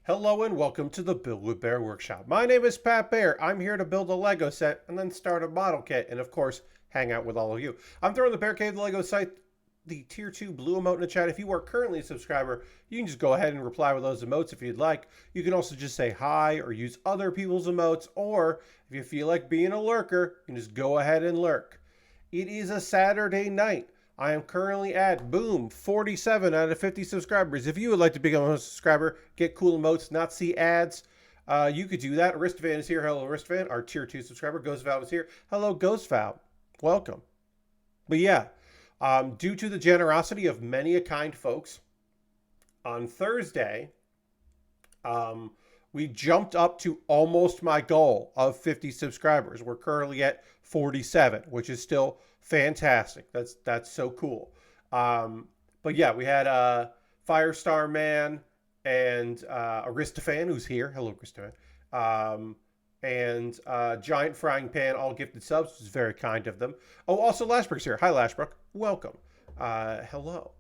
Hello and welcome to the Build With Baer Workshop. My name is Pat Baer. I'm here to build a Lego set and then start a model kit and of course hang out with all of you. I'm throwing the Bear Cave Lego site, the tier 2 blue emote in the chat. If you are currently a subscriber, you can just go ahead and reply with those emotes if you'd like. You can also just say hi or use other people's emotes, or if you feel like being a lurker, you can just go ahead and lurk. It is a Saturday night. I am currently at, boom, 47 out of 50 subscribers. If you would like to become a subscriber, get cool emotes, not see ads, you could do that. Aristovan is here. Hello, Aristovan. Our tier 2 subscriber. Ghostval is here. Hello, Ghostval. Welcome. But yeah, due to the generosity of many a kind folks, on Thursday, we jumped up to almost my goal of 50 subscribers. We're currently at 47, which is still fantastic. That's so cool. But yeah, we had Firestar Man and Aristophan, who's here. Hello, Aristophan. And Giant Frying Pan, all gifted subs, which is very kind of them. Oh, also Lashbrook's here. Hi, Lashbrook. Welcome. Hello.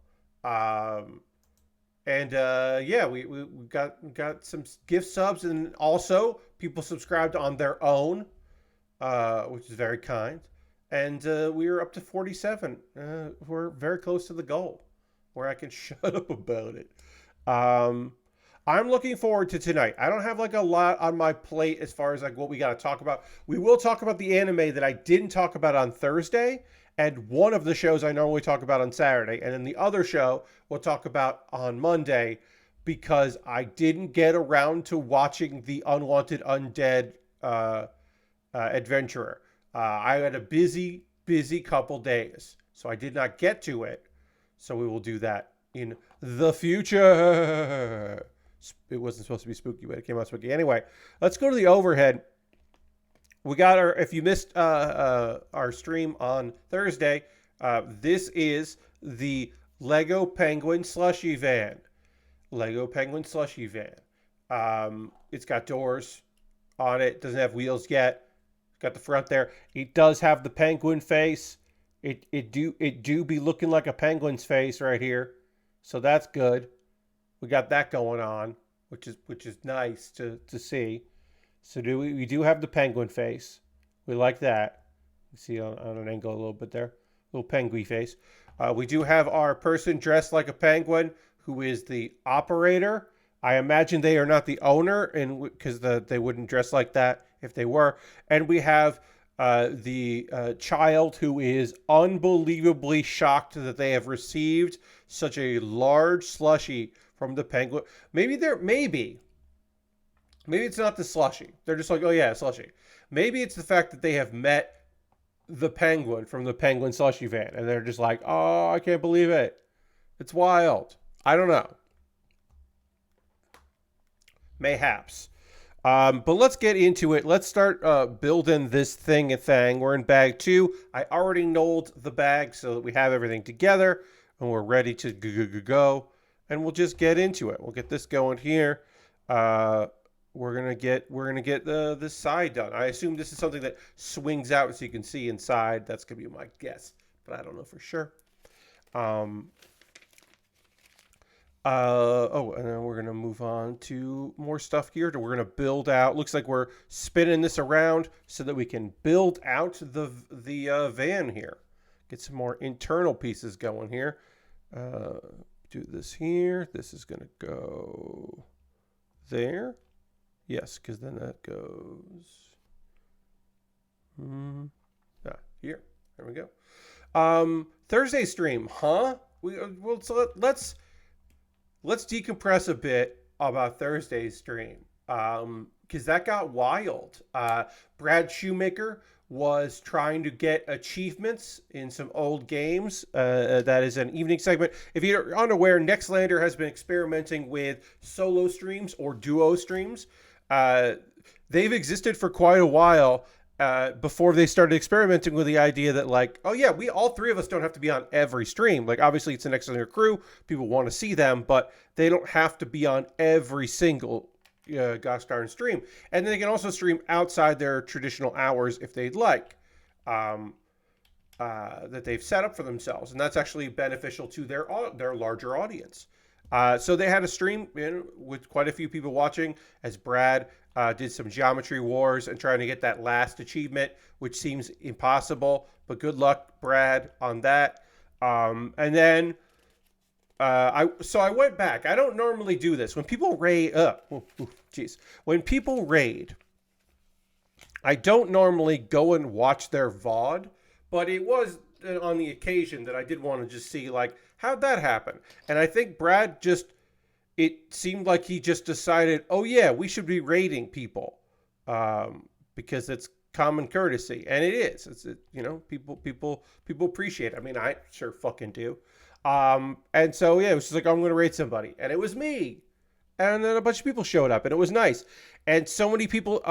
Yeah, we got some gift subs, and also people subscribed on their own, which is very kind. And we are up to 47. We're very close to the goal where I can shut up about it. I'm looking forward to tonight. I don't have like a lot on my plate as far as like what we got to talk about. We will talk about the anime that I didn't talk about on Thursday, and one of the shows I normally talk about on Saturday, and then the other show we'll talk about on Monday, because I didn't get around to watching the Unwanted Undead Adventurer. I had a busy couple days, so I did not get to it. So we will do that in the future. It wasn't supposed to be spooky, but it came out spooky. Anyway, let's go to the overhead. We got our, if you missed our stream on Thursday, this is the LEGO Penguin Slushy van. LEGO Penguin Slushy van. It's got doors on it. Doesn't have wheels yet. Got the front there. It does have the penguin face. It do be looking like a penguin's face right here. So that's good. We got that going on, which is nice to see. So we do have the penguin face. We like that. You see on an angle a little bit there. Little penguin face. We do have our person dressed like a penguin who is the operator. I imagine they are not the owner, and because they wouldn't dress like that if they were. And we have the child who is unbelievably shocked that they have received such a large slushie from the penguin. Maybe it's not the slushie. They're just like, oh yeah, slushie. Maybe it's the fact that they have met the penguin from the penguin slushy van, and they're just like, oh, I can't believe it. It's wild. I don't know. Mayhaps. But let's get into it. Let's start building this thing. We're in bag 2. I already knolled the bag so that we have everything together and we're ready to go. And we'll just get into it. We'll get this going here. We're gonna get this side done. I assume this is something that swings out so you can see inside. That's gonna be my guess, but I don't know for sure. And then we're gonna move on to more stuff here. We're gonna build out. Looks like we're spinning this around so that we can build out the van here. Get some more internal pieces going here. Do this here. This is gonna go there. Yes, because then that goes here. There we go. Thursday stream, huh? So let's decompress a bit about Thursday's stream, because that got wild. Brad Shoemaker was trying to get achievements in some old games. That is an evening segment. If you're unaware, Nextlander has been experimenting with solo streams or duo streams. They've existed for quite a while before they started experimenting with the idea that, like, oh yeah, we all three of us don't have to be on every stream. Like, obviously it's an Nextlander crew. People want to see them, but they don't have to be on every single gosh darn stream. And then they can also stream outside their traditional hours if they'd like, that they've set up for themselves. And that's actually beneficial to their larger audience. So they had a stream with quite a few people watching as Brad did some Geometry Wars and trying to get that last achievement, which seems impossible. But good luck, Brad, on that. And then I went back. I don't normally do this. When people raid, when people raid, I don't normally go and watch their VOD, but it was on the occasion that I did want to just see, like, how'd that happen? And I think Brad it seemed like he just decided, oh yeah, we should be raiding people, because it's common courtesy, and it is. People appreciate it. I mean, I sure fucking do. And so yeah, it was just like, I'm going to raid somebody, and it was me, and then a bunch of people showed up, and it was nice, and so many people.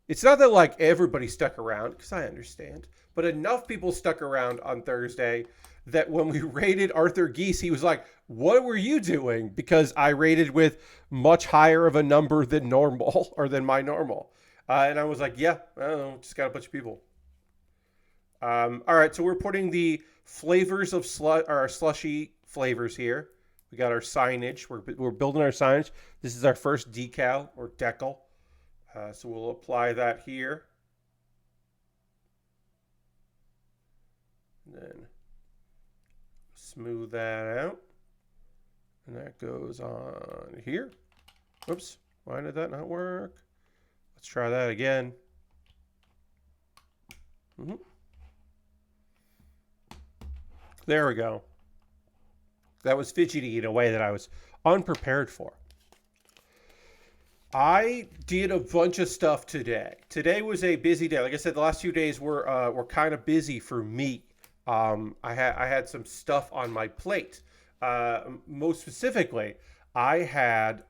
It's not that like everybody stuck around, because I understand, but enough people stuck around on Thursday that when we raided Arthur Geese, he was like, what were you doing? Because I raided with much higher of a number than normal, or than my normal. And I was like, yeah, I don't know, just got a bunch of people. All right, so we're putting the flavors of our slushy flavors here. We got our signage. We're building our signage. This is our first decal or decal. So we'll apply that here. And then smooth that out. And that goes on here. Oops, why did that not work? Let's try that again. There we go. That was fidgety in a way that I was unprepared for. I did a bunch of stuff today. Today was a busy day. Like I said, the last 2 days were kind of busy for me. I had some stuff on my plate. Most specifically, I had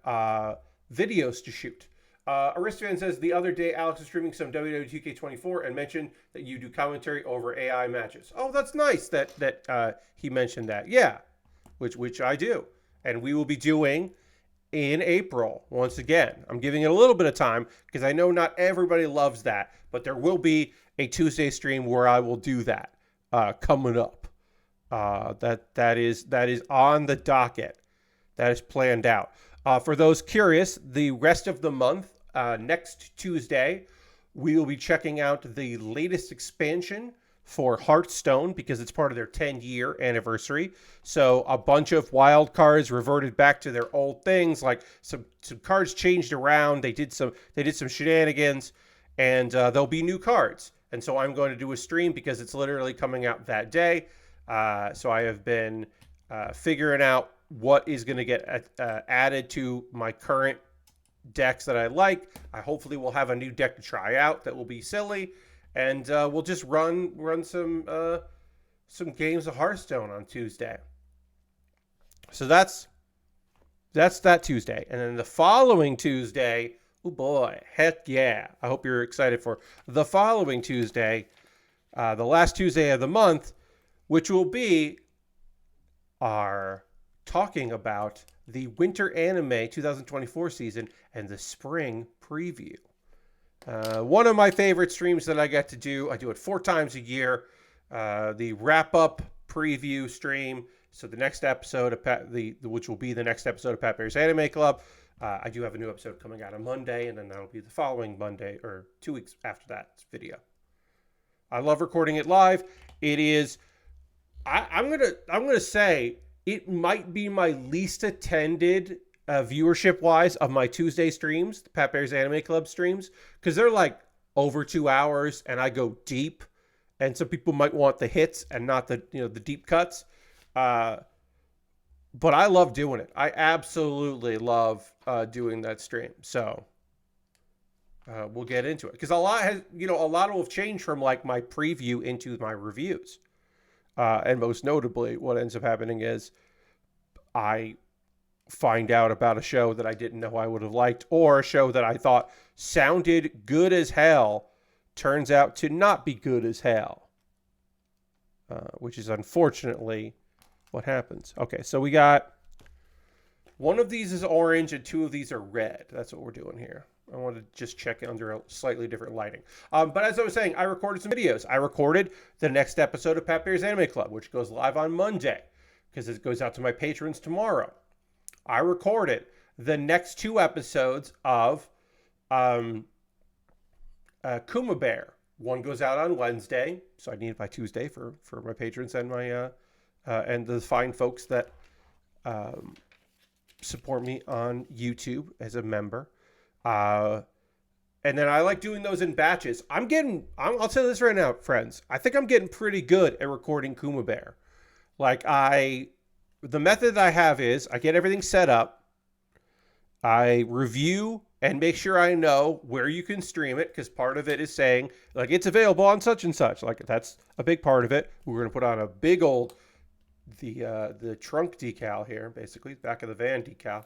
videos to shoot. Aristofan says the other day Alex was streaming some WWE 2K24 and mentioned that you do commentary over AI matches. Oh, that's nice that he mentioned that. Yeah, which I do, and we will be doing in April once again. I'm giving it a little bit of time because I know not everybody loves that, but there will be a Tuesday stream where I will do that coming up. That is on the docket. That is planned out. For those curious, the rest of the month, next Tuesday, we will be checking out the latest expansion for Hearthstone because it's part of their 10-year anniversary. So a bunch of wild cards reverted back to their old things. Like some cards changed around. They did some shenanigans, and there'll be new cards. And so I'm going to do a stream because it's literally coming out that day. So I have been figuring out what is going to get added to my current decks that I like. I hopefully will have a new deck to try out that will be silly, and we'll just run some games of Hearthstone on Tuesday. So that's that Tuesday, and then the following Tuesday, oh boy, heck yeah! I hope you're excited for the following Tuesday, the last Tuesday of the month, which will be our talking about the Winter Anime 2024 season and the Spring Preview. One of my favorite streams that I get to do. I do it 4 times a year. The wrap-up preview stream. So the next episode of which will be the next episode of Pat Baer's Anime Club. I do have a new episode coming out on Monday, and then that'll be the following Monday or 2 weeks after that video. I love recording it live. It is. I'm gonna say it might be my least attended viewership-wise of my Tuesday streams, the Pat Baer's Anime Club streams, because they're like over 2 hours, and I go deep, and some people might want the hits and not the deep cuts. But I love doing it. I absolutely love doing that stream. So we'll get into it because a lot will have changed from like my preview into my reviews. And most notably, what ends up happening is I find out about a show that I didn't know I would have liked, or a show that I thought sounded good as hell turns out to not be good as hell, which is unfortunately what happens. Okay, so we got one of these is orange and 2 of these are red. That's what we're doing here. I want to just check under a slightly different lighting. But as I was saying, I recorded some videos. I recorded the next episode of Pat Baer's Anime Club, which goes live on Monday because it goes out to my patrons tomorrow. I recorded the next 2 episodes of Kuma Baer. One goes out on Wednesday, so I need it by Tuesday for my patrons and my and the fine folks that support me on YouTube as a member. And then I like doing those in batches. I'll tell you this right now, friends. I think I'm getting pretty good at recording Kuma Baer. Like the method I have is I get everything set up. I review and make sure I know where you can stream it, because part of it is saying like it's available on such and such. Like that's a big part of it. We're gonna put on a big old the trunk decal here, basically back of the van decal.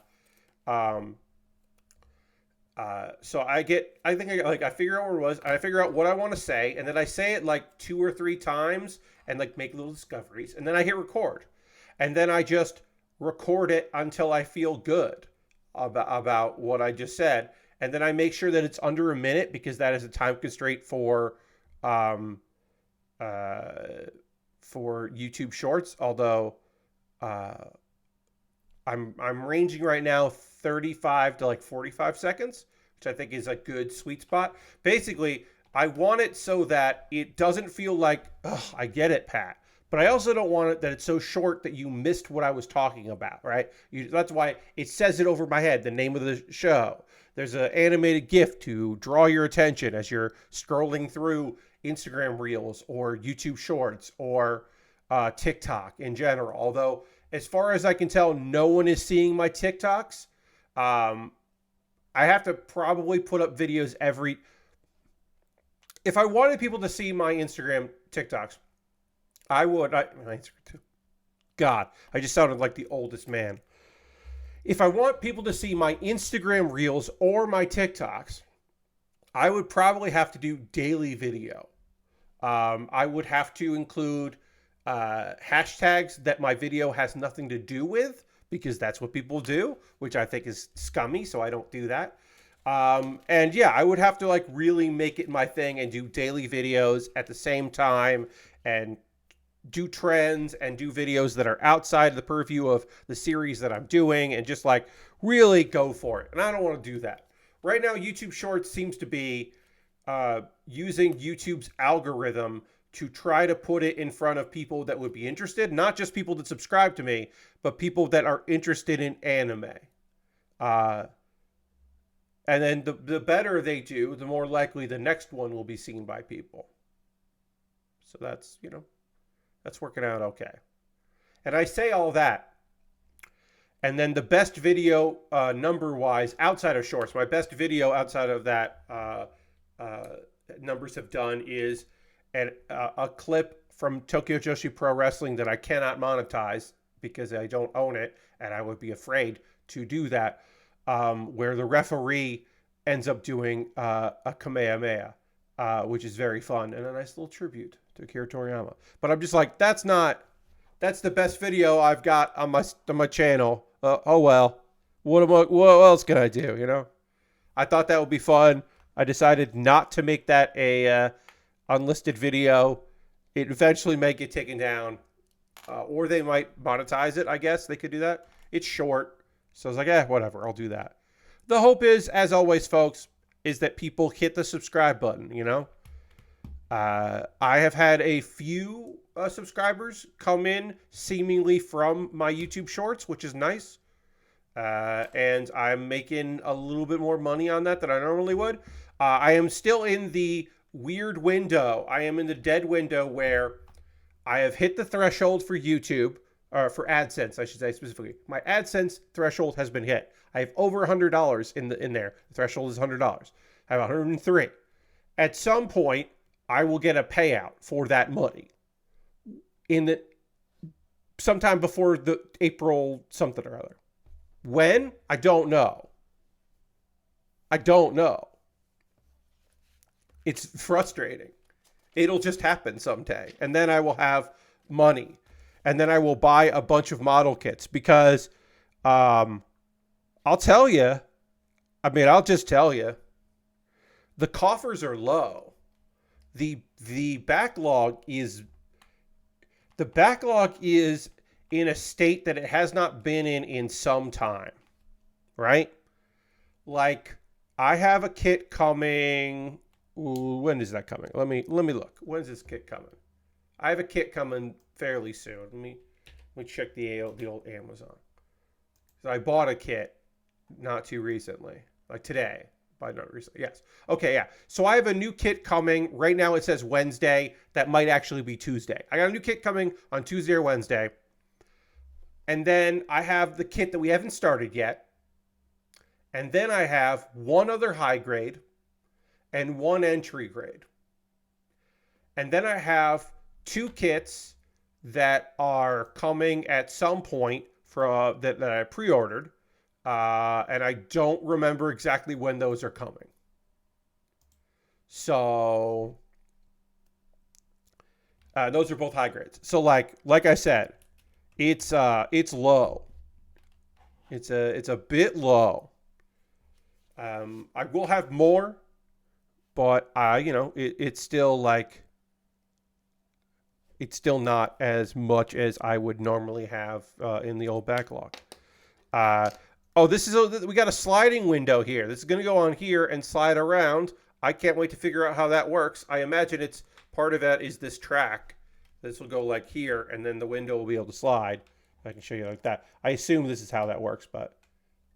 So I figure out where it was, I figure out what I want to say, and then I say it like 2 or 3 times and like make little discoveries, and then I hit record, and then I just record it until I feel good about what I just said, and then I make sure that it's under a minute, because that is a time constraint for YouTube Shorts. Although I'm ranging right now 35 to like 45 seconds, which I think is a good sweet spot. Basically, I want it so that it doesn't feel like, I get it, Pat. But I also don't want it that it's so short that you missed what I was talking about, right? That's why it says it over my head, the name of the show. There's an animated GIF to draw your attention as you're scrolling through Instagram Reels or YouTube Shorts or TikTok in general. Although, as far as I can tell, no one is seeing my TikToks. I have to probably put up videos if I wanted people to see my Instagram TikToks, I would. God, I just sounded like the oldest man. If I want people to see my Instagram Reels or my TikToks, I would probably have to do daily video. I would have to include hashtags that my video has nothing to do with, because that's what people do, which I think is scummy, so I don't do that. And yeah, I would have to like really make it my thing and do daily videos at the same time, and do trends and do videos that are outside of the purview of the series that I'm doing, and just like really go for it. And I don't want to do that. Right now, YouTube Shorts seems to be using YouTube's algorithm to try to put it in front of people that would be interested, not just people that subscribe to me, but people that are interested in anime. And then the better they do, the more likely the next one will be seen by people. So that's, that's working out okay. And I say all that. And then the best video number-wise outside of Shorts, my best video outside of that numbers have done is a clip from Tokyo Joshi Pro Wrestling that I cannot monetize because I don't own it, and I would be afraid to do that, where the referee ends up doing a Kamehameha, which is very fun, and a nice little tribute to Akira Toriyama. But I'm just like, that's the best video I've got on my channel. Oh well, what else can I do? I thought that would be fun. I decided not to make that a unlisted video. It eventually may get taken down, or they might monetize it. I guess they could do that. It's short, so I was like, whatever, I'll do that. The hope is, as always, folks, is that people hit the subscribe button. I have had a few subscribers come in seemingly from my YouTube Shorts, which is nice. And I'm making a little bit more money on that than I normally would. I am still in the weird window. I am in the dead window where I have hit the threshold for YouTube, or for AdSense, I should say specifically. My AdSense threshold has been hit. I have over $100 in there. The threshold is $100. I have 103. At some point, I will get a payout for that money sometime before the April something or other. When? I don't know. It's frustrating. It'll just happen someday. And then I will have money. And then I will buy a bunch of model kits, because I'll just tell you, the coffers are low. The backlog is in a state that it has not been in some time, right? Like, I have a kit coming. Ooh, when is that coming? Let me look. When's this kit coming? I have a kit coming fairly soon. Let me check the old Amazon. So I bought a kit not too recently, like today. By not recently, yes. Okay, yeah. So I have a new kit coming. Right now it says Wednesday. That might actually be Tuesday. I got a new kit coming on Tuesday or Wednesday. And then I have the kit that we haven't started yet. And then I have one other high grade and one entry grade. And then I have two kits that are coming at some point that I pre-ordered. And I don't remember exactly when those are coming. So those are both high grades. So like I said, it's low. It's a bit low. I will have more, but it's still it's still not as much as I would normally have in the old backlog. Oh, we got a sliding window here. This is going to go on here and slide around. I can't wait to figure out how that works. I imagine it's part of that is this track. This will go like here, and then the window will be able to slide. I can show you like that. I assume this is how that works, but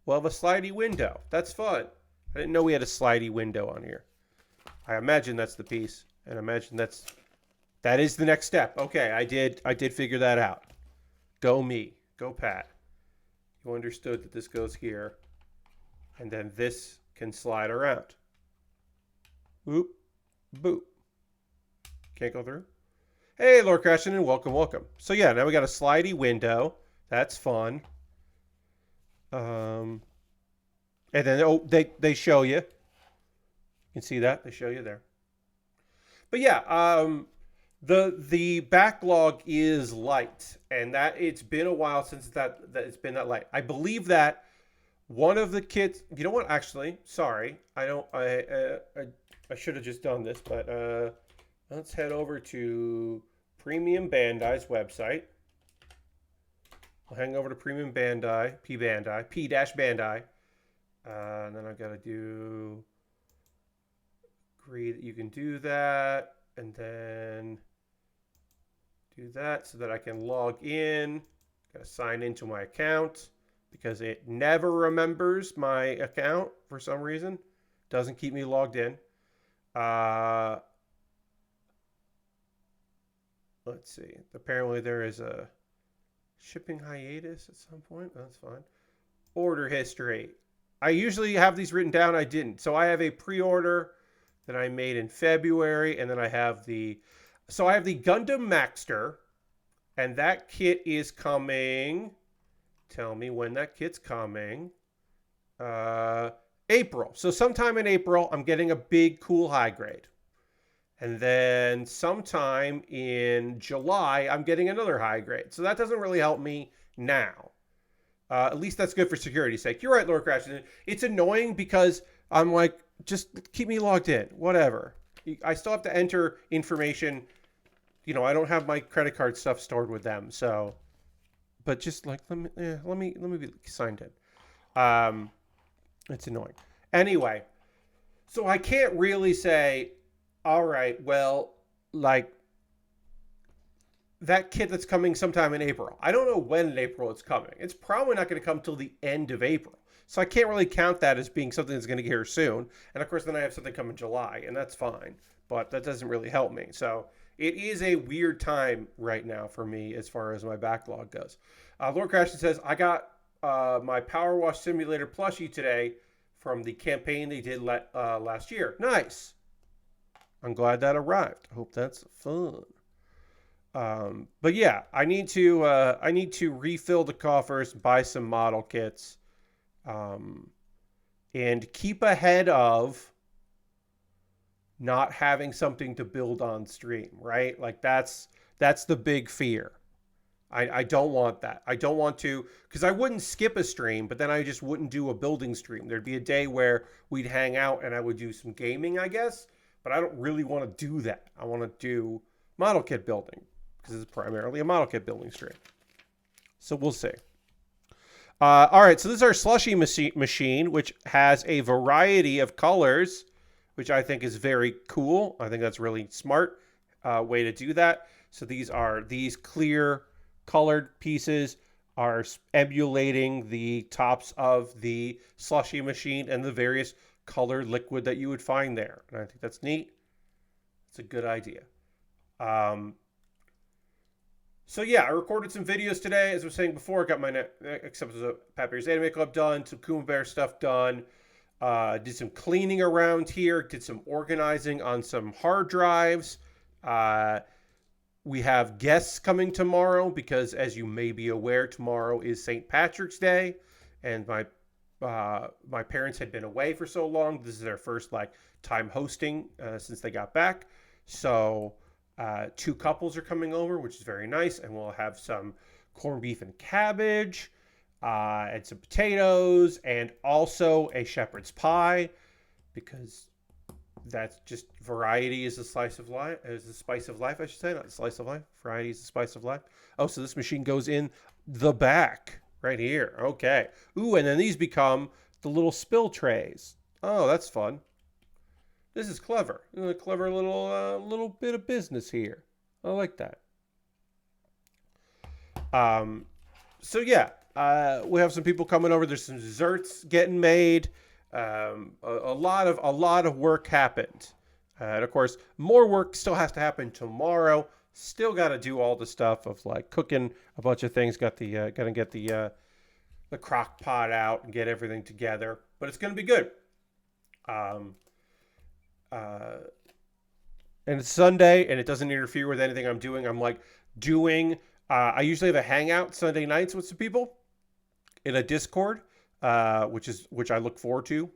we'll have a slidey window. That's fun. I didn't know we had a slidey window on here. I imagine that's the piece, and I imagine that is the next step. Okay, I did figure that out. Go me. Go Pat. You understood that this goes here, and then this can slide around. Boop, boop. Can't go through? Hey, Lord Crashing, and welcome. So yeah, now we got a slidey window. That's fun. And then they show you. You can see that they show you there. But yeah, the backlog is light, and that it's been a while since that it's been that light. I believe that one of the kits. You know what? Actually, sorry, I should have just done this, but let's head over to Premium Bandai's website. I'll hang over to Premium Bandai, P-Bandai. And then I've got to agree that you can do that, and then do that so that I can log in. Got to sign into my account because it never remembers my account for some reason. Doesn't keep me logged in. Let's see. Apparently there is a shipping hiatus at some point. That's fine. Order history. I usually have these written down. I didn't. So I have a pre-order that I made in February, and then I have the Gundam Maxter, and that kit is coming. Tell me when that kit's coming. April. So sometime in April, I'm getting a big, cool high grade. And then sometime in July, I'm getting another high grade. So that doesn't really help me now. At least that's good for security's sake. You're right, Lord Crash. It's annoying because I'm like, just keep me logged in. Whatever. I still have to enter information. I don't have my credit card stuff stored with them. So, but just like, let me be signed in. It's annoying. Anyway, so I can't really say, all right, well, like that kit that's coming sometime in April. I don't know when in April it's coming. It's probably not going to come till the end of April. So I can't really count that as being something that's going to get here soon. And of course, then I have something come in July, and that's fine. But that doesn't really help me. So it is a weird time right now for me as far as my backlog goes. Lord Crashton says, I got my Power Wash Simulator plushie today from the campaign they did last year. Nice. I'm glad that arrived. I hope that's fun. But yeah, I need to refill the coffers, buy some model kits, and keep ahead of not having something to build on stream, right? Like that's the big fear. I don't want that. I don't want to, because I wouldn't skip a stream, but then I just wouldn't do a building stream. There'd be a day where we'd hang out and I would do some gaming, I guess, but I don't really want to do that. I want to do model kit building because it's primarily a model kit building stream. So we'll see. All right, so this is our slushy machine, which has a variety of colors, which I think is very cool. I think that's really smart way to do that. So these clear colored pieces are emulating the tops of the slushy machine and the various colored liquid that you would find there. And I think that's neat. It's a good idea. So yeah, I recorded some videos today. As I was saying before, I got my next episode of Pat Bear's Anime Club done, some Kuma Baer stuff done. Did some cleaning around here, did some organizing on some hard drives. We have guests coming tomorrow because, as you may be aware, tomorrow is St. Patrick's Day, and my parents had been away for so long. This is their first time hosting since they got back. So 2 couples are coming over, which is very nice, and we'll have some corned beef and cabbage, and some potatoes, and also a shepherd's pie, because that's just variety is the slice of life, is the spice of life, I should say, not the slice of life. Variety is the spice of life. Oh, so this machine goes in the back right here. Okay. Ooh, and then these become the little spill trays. Oh, that's fun. This is clever. A clever little bit of business here. I like that. So yeah, we have some people coming over. There's some desserts getting made. A lot of work happened, and of course, more work still has to happen tomorrow. Still got to do all the stuff of cooking a bunch of things. Got to get the crock pot out and get everything together. But it's gonna be good. And it's Sunday, and it doesn't interfere with anything I'm doing. I'm doing. I usually have a hangout Sunday nights with some people in a Discord, which I look forward to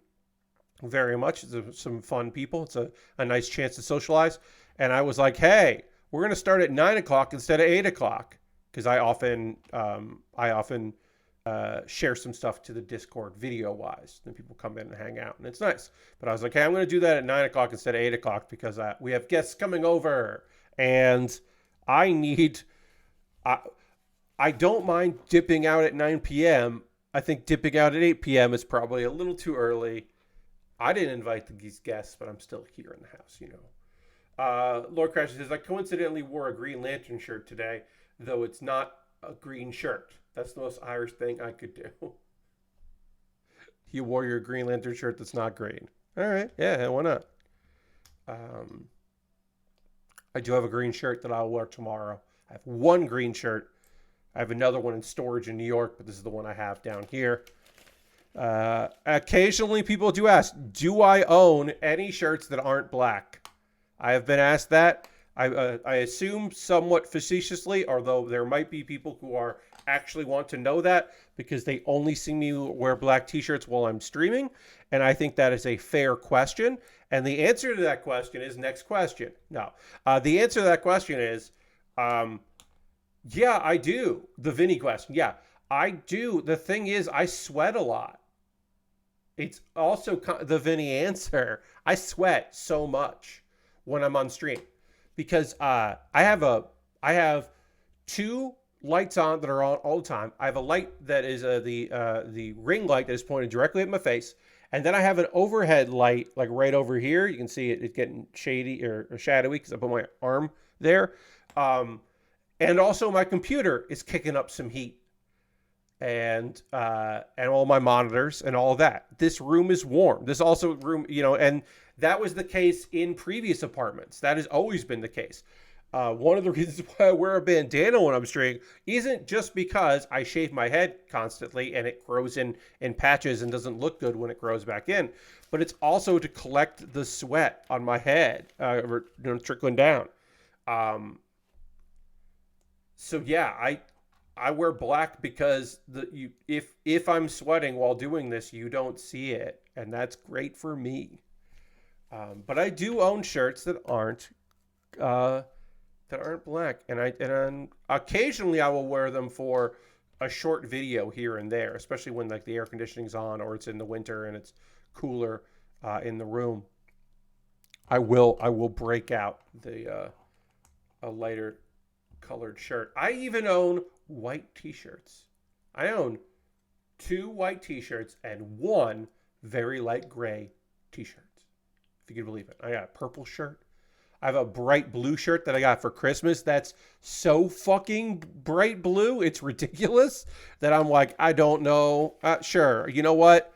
very much. It's some fun people. It's a nice chance to socialize. And I was like, hey, we're going to start at 9 o'clock instead of 8 o'clock. Because I often share some stuff to the Discord video-wise. Then people come in and hang out, and it's nice. But I was like, hey, I'm going to do that at 9 o'clock instead of 8 o'clock because we have guests coming over. And I don't mind dipping out at 9 p.m., I think dipping out at 8 p.m. is probably a little too early. I didn't invite these guests, but I'm still here in the house, you know. Lord Crash says, I coincidentally wore a Green Lantern shirt today, though it's not a green shirt. That's the most Irish thing I could do. You wore your Green Lantern shirt that's not green. All right. Yeah, why not? I do have a green shirt that I'll wear tomorrow. I have one green shirt. I have another one in storage in New York, but this is the one I have down here. Occasionally people do ask, do I own any shirts that aren't black? I have been asked that. I assume somewhat facetiously, although there might be people who actually want to know that because they only see me wear black t-shirts while I'm streaming. And I think that is a fair question. And the answer to that question is next question. No, the answer to that question is, yeah, I do. The Vinny question. Yeah, I do. The thing is, I sweat a lot. It's also the Vinny answer. I sweat so much when I'm on stream because I have 2 lights on that are on all the time. I have a light that is the ring light that is pointed directly at my face, and then I have an overhead light right over here. You can see it getting shady or shadowy because I put my arm there. And also my computer is kicking up some heat, and all my monitors and all of that. This room is warm. This also room, and that was the case in previous apartments. That has always been the case. One of the reasons why I wear a bandana when I'm streaming isn't just because I shave my head constantly and it grows in patches and doesn't look good when it grows back in, but it's also to collect the sweat on my head, trickling down. So yeah, I wear black because if I'm sweating while doing this, you don't see it, and that's great for me. But I do own shirts that aren't black, and occasionally I will wear them for a short video here and there, especially when the air conditioning's on or it's in the winter and it's cooler in the room. I will break out a lighter colored shirt. I even own white t-shirts. I own 2 white t-shirts and 1 very light gray t-shirt. If you can believe it. I got a purple shirt. I have a bright blue shirt that I got for Christmas that's so fucking bright blue. It's ridiculous that I'm like, I don't know. Sure. You know what?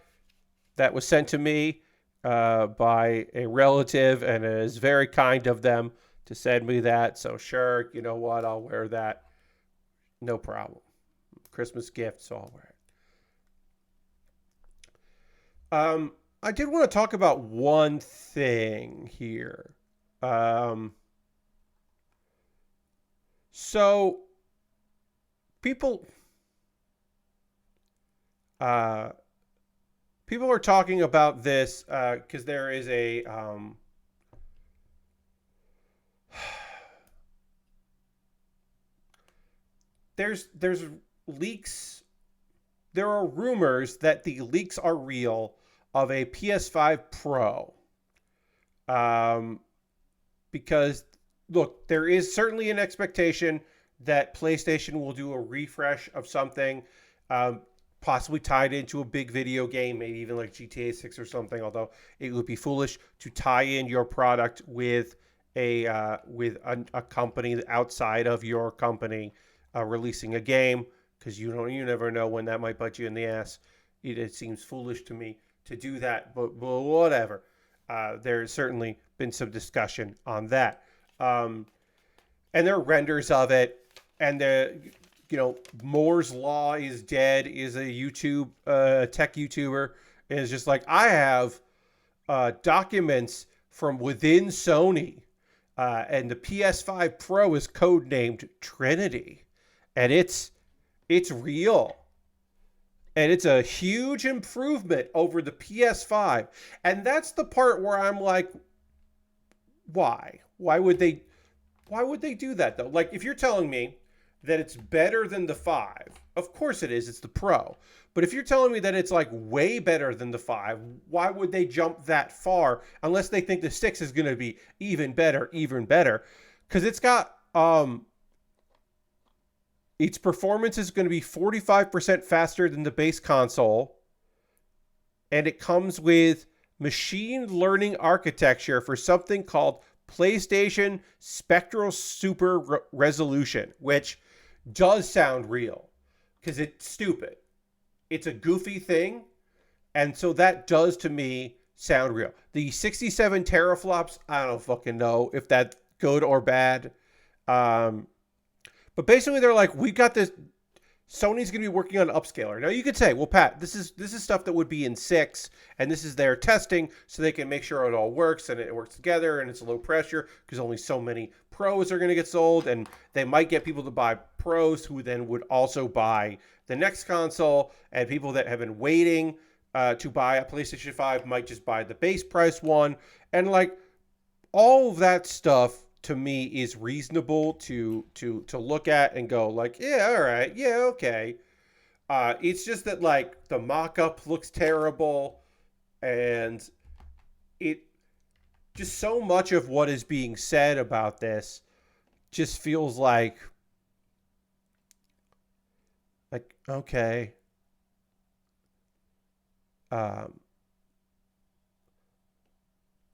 That was sent to me by a relative, and it is very kind of them to send me that. So sure, you know what? I'll wear that. No problem. Christmas gift, so I'll wear it. I did want to talk about one thing here. So people people are talking about this because there is a there's leaks. There are rumors that the leaks are real of a PS5 Pro. Because look, there is certainly an expectation that PlayStation will do a refresh of something, possibly tied into a big video game, maybe even like GTA 6 or something. Although it would be foolish to tie in your product with a company outside of your company releasing a game, because you never know when that might bite you in the ass. It seems foolish to me to do that, but whatever. There's certainly been some discussion on that. And there are renders of it. And Moore's Law is dead is a YouTube tech YouTuber. And it's just like, I have documents from within Sony. And the PS5 Pro is codenamed Trinity. And it's real. And it's a huge improvement over the PS5. And that's the part where I'm like, why? Why would they do that though? Like, if you're telling me that it's better than the 5, of course it is. It's the Pro. But if you're telling me that it's like way better than the 5, why would they jump that far unless they think the 6 is going to be even better? Because it's got its performance is going to be 45% faster than the base console. And it comes with machine learning architecture for something called PlayStation Spectral Super Resolution, which does sound real because it's stupid. It's a goofy thing. And so that does to me sound real. The 67 teraflops, I don't fucking know if that's good or bad. But basically, they're like, we got this. Sony's going to be working on an upscaler. Now, you could say, well, Pat, this is stuff that would be in 6, and this is their testing, so they can make sure it all works, and it works together, and it's low pressure, because only so many Pros are going to get sold, and they might get people to buy Pros who then would also buy the next console, and people that have been waiting to buy a PlayStation 5 might just buy the base price one, and like, all of that stuff to me is reasonable to look at and go like, yeah, all right, yeah, okay. It's just that like the mock-up looks terrible, and it just so much of what is being said about this just feels like okay.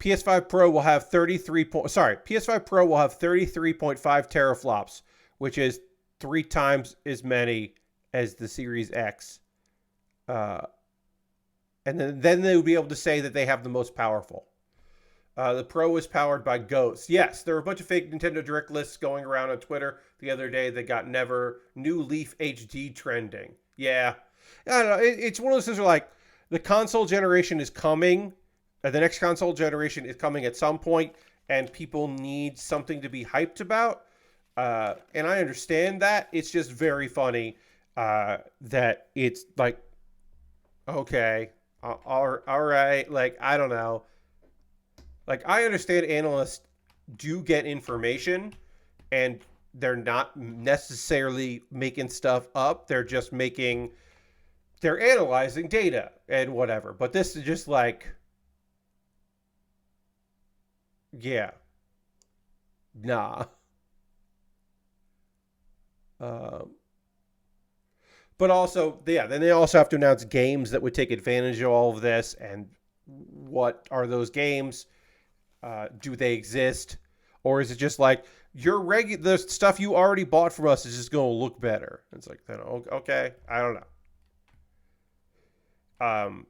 PS5 Pro will have PS5 Pro will have 33.5 teraflops, which is 3 times as many as the Series X. And then they would be able to say that they have the most powerful. The Pro is powered by Ghost. Yes, there were a bunch of fake Nintendo Direct lists going around on Twitter the other day that got new Leaf HD trending. Yeah. I don't know. It's one of those things where like the console generation is coming. The next console generation is coming at some point, and people need something to be hyped about. And I understand that. It's just very funny that it's like, okay, all right. Like, I don't know. Like, I understand analysts do get information, and they're not necessarily making stuff up. They're analyzing data and whatever. But this is just like, yeah. Nah. But also, yeah, then they also have to announce games that would take advantage of all of this. And what are those games? Do they exist? Or is it just like the stuff you already bought from us is just going to look better? It's like, then, okay, I don't know.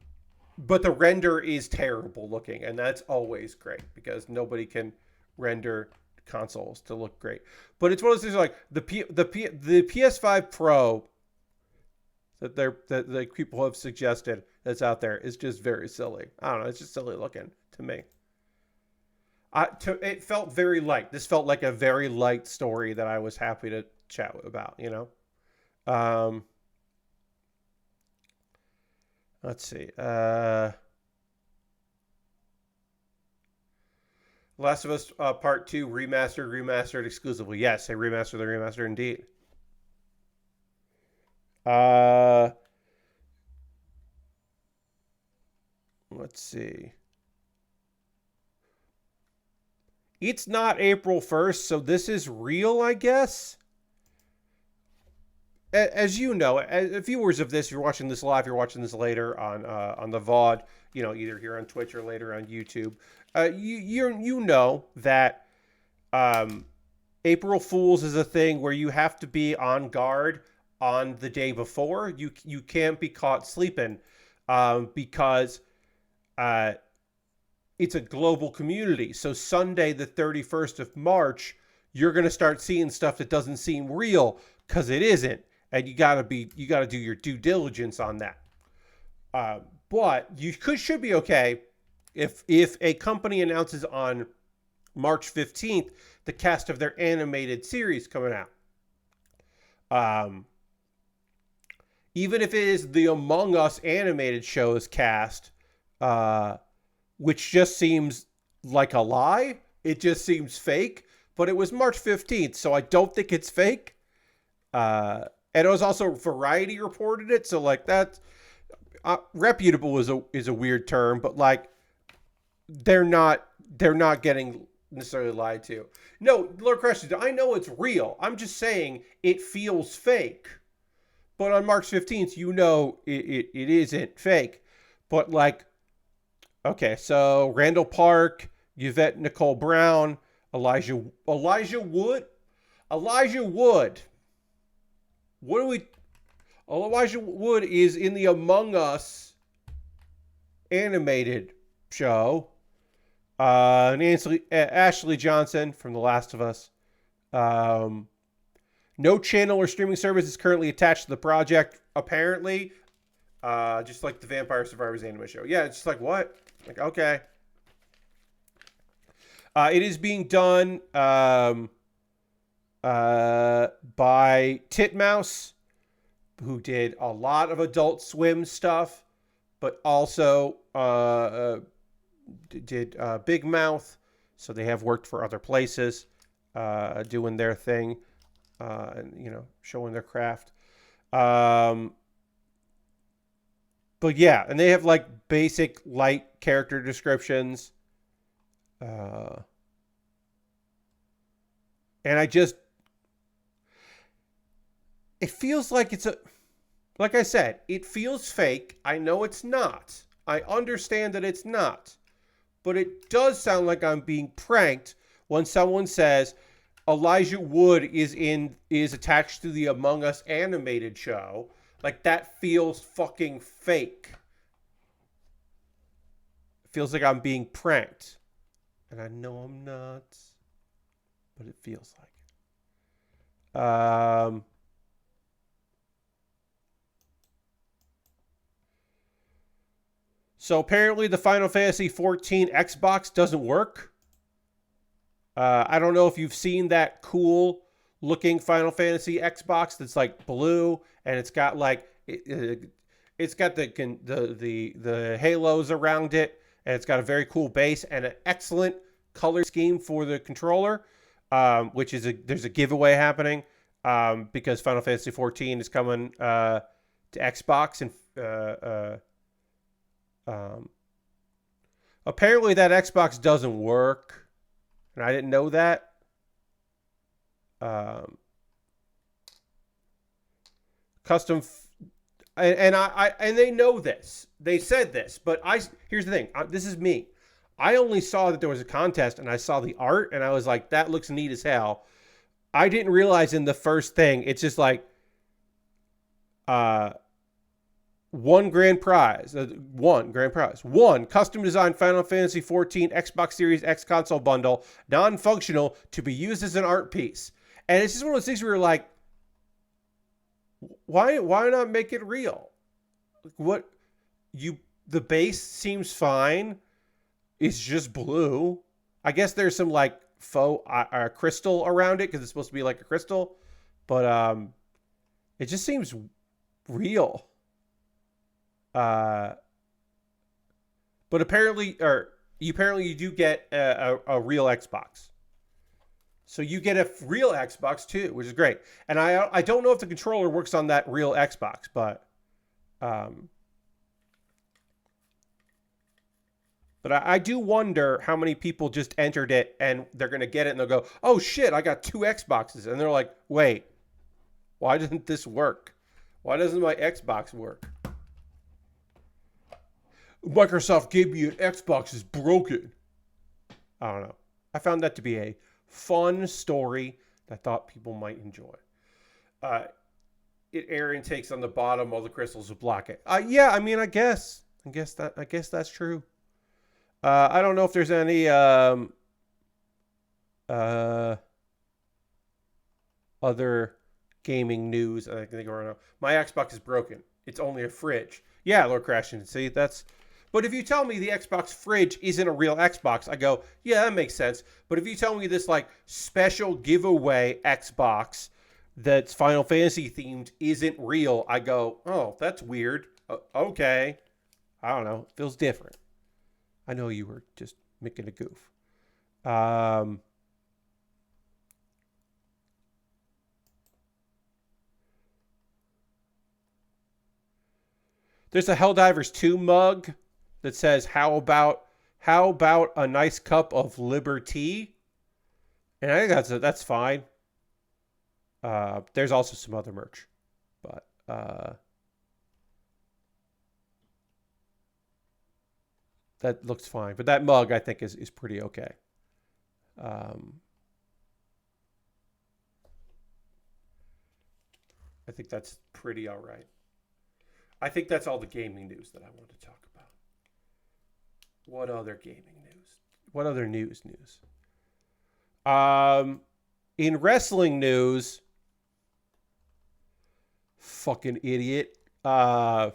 But the render is terrible looking, and that's always great because nobody can render consoles to look great. But it's one of those things like the PS5 Pro that people have suggested that's out there is just very silly. I don't know, it's just silly looking to me. It felt very light. This felt like a very light story that I was happy to chat about, you know? Let's see. Last of Us Part 2 remastered exclusively. Yes, they remastered the remaster indeed. Let's see. It's not April 1st, so this is real, I guess. As you know, as viewers of this, you're watching this live, you're watching this later on the VOD, you know, either here on Twitch or later on YouTube. You know that April Fools is a thing where you have to be on guard on the day before. You can't be caught sleeping because it's a global community. So Sunday, the 31st of March, you're going to start seeing stuff that doesn't seem real because it isn't. And you got to do your due diligence on that. But you should be okay if a company announces on March 15th the cast of their animated series coming out. Even if it is the Among Us animated show's cast, which just seems like a lie. It just seems fake. But it was March 15th, so I don't think it's fake. And it was also Variety reported it, so like that reputable is a weird term, but like they're not getting necessarily lied to. No, Lord Crush, I know it's real. I'm just saying it feels fake. But on March 15th, you know it isn't fake. But like, okay, so Randall Park, Yvette Nicole Brown, Elijah Wood. What do we... Elijah Wood is in the Among Us animated show. Ashley Johnson from The Last of Us. No channel or streaming service is currently attached to the project, apparently. Just like the Vampire Survivors anime show. Yeah, it's just like, what? Like, okay. It is being done... by Titmouse, who did a lot of Adult Swim stuff, but also did Big Mouth. So they have worked for other places, doing their thing, and you know, showing their craft. But yeah, and they have like basic light character descriptions. And I just... It feels like like I said, it feels fake. I know it's not. I understand that it's not. But it does sound like I'm being pranked when someone says Elijah Wood is attached to the Among Us animated show. Like, that feels fucking fake. It feels like I'm being pranked. And I know I'm not. But it feels like it. So apparently the Final Fantasy 14 Xbox doesn't work. I don't know if you've seen that cool looking Final Fantasy Xbox that's like blue and it's got like it's got the halos around it, and it's got a very cool base and an excellent color scheme for the controller, which is there's a giveaway happening because Final Fantasy 14 is coming to Xbox and apparently that Xbox doesn't work, and I didn't know that. Custom and they know this. They said this, but here's the thing. This is me. I only saw that there was a contest, and I saw the art, and I was like, that looks neat as hell. I didn't realize in the first thing, it's just like, one grand prize, one custom designed Final Fantasy 14 Xbox Series X console bundle, non-functional, to be used as an art piece. And it's just one of those things where you're like, why not make it real? The base seems fine. It's just blue. I guess there's some like faux crystal around it because it's supposed to be like a crystal, but it just seems real. But apparently you do get a real Xbox. So you get a real Xbox too, which is great. And I don't know if the controller works on that real Xbox, but I do wonder how many people just entered it and they're going to get it and they'll go, oh shit, I got 2 Xboxes. And they're like, wait, why doesn't this work? Why doesn't my Xbox work? Microsoft gave me an Xbox is broken. I don't know. I found that to be a fun story that I thought people might enjoy. Air intakes on the bottom, all the crystals will block it. Yeah, I mean, I guess that's true. I don't know if there's any other gaming news I can think of right now. My Xbox is broken. It's only a fridge. Yeah, Lord Crashing. See, that's... But if you tell me the Xbox fridge isn't a real Xbox, I go, yeah, that makes sense. But if you tell me this like special giveaway Xbox that's Final Fantasy themed isn't real, I go, oh, that's weird. Okay. I don't know. It feels different. I know you were just making a goof. There's a Helldivers 2 mug that says, how about a nice cup of liberty? And I think that's fine. There's also some other merch, but that looks fine. But that mug I think is pretty okay. I think that's pretty all right. I think that's all the gaming news that I want to talk about. What other gaming news? What other news? In wrestling news, fucking idiot. Darby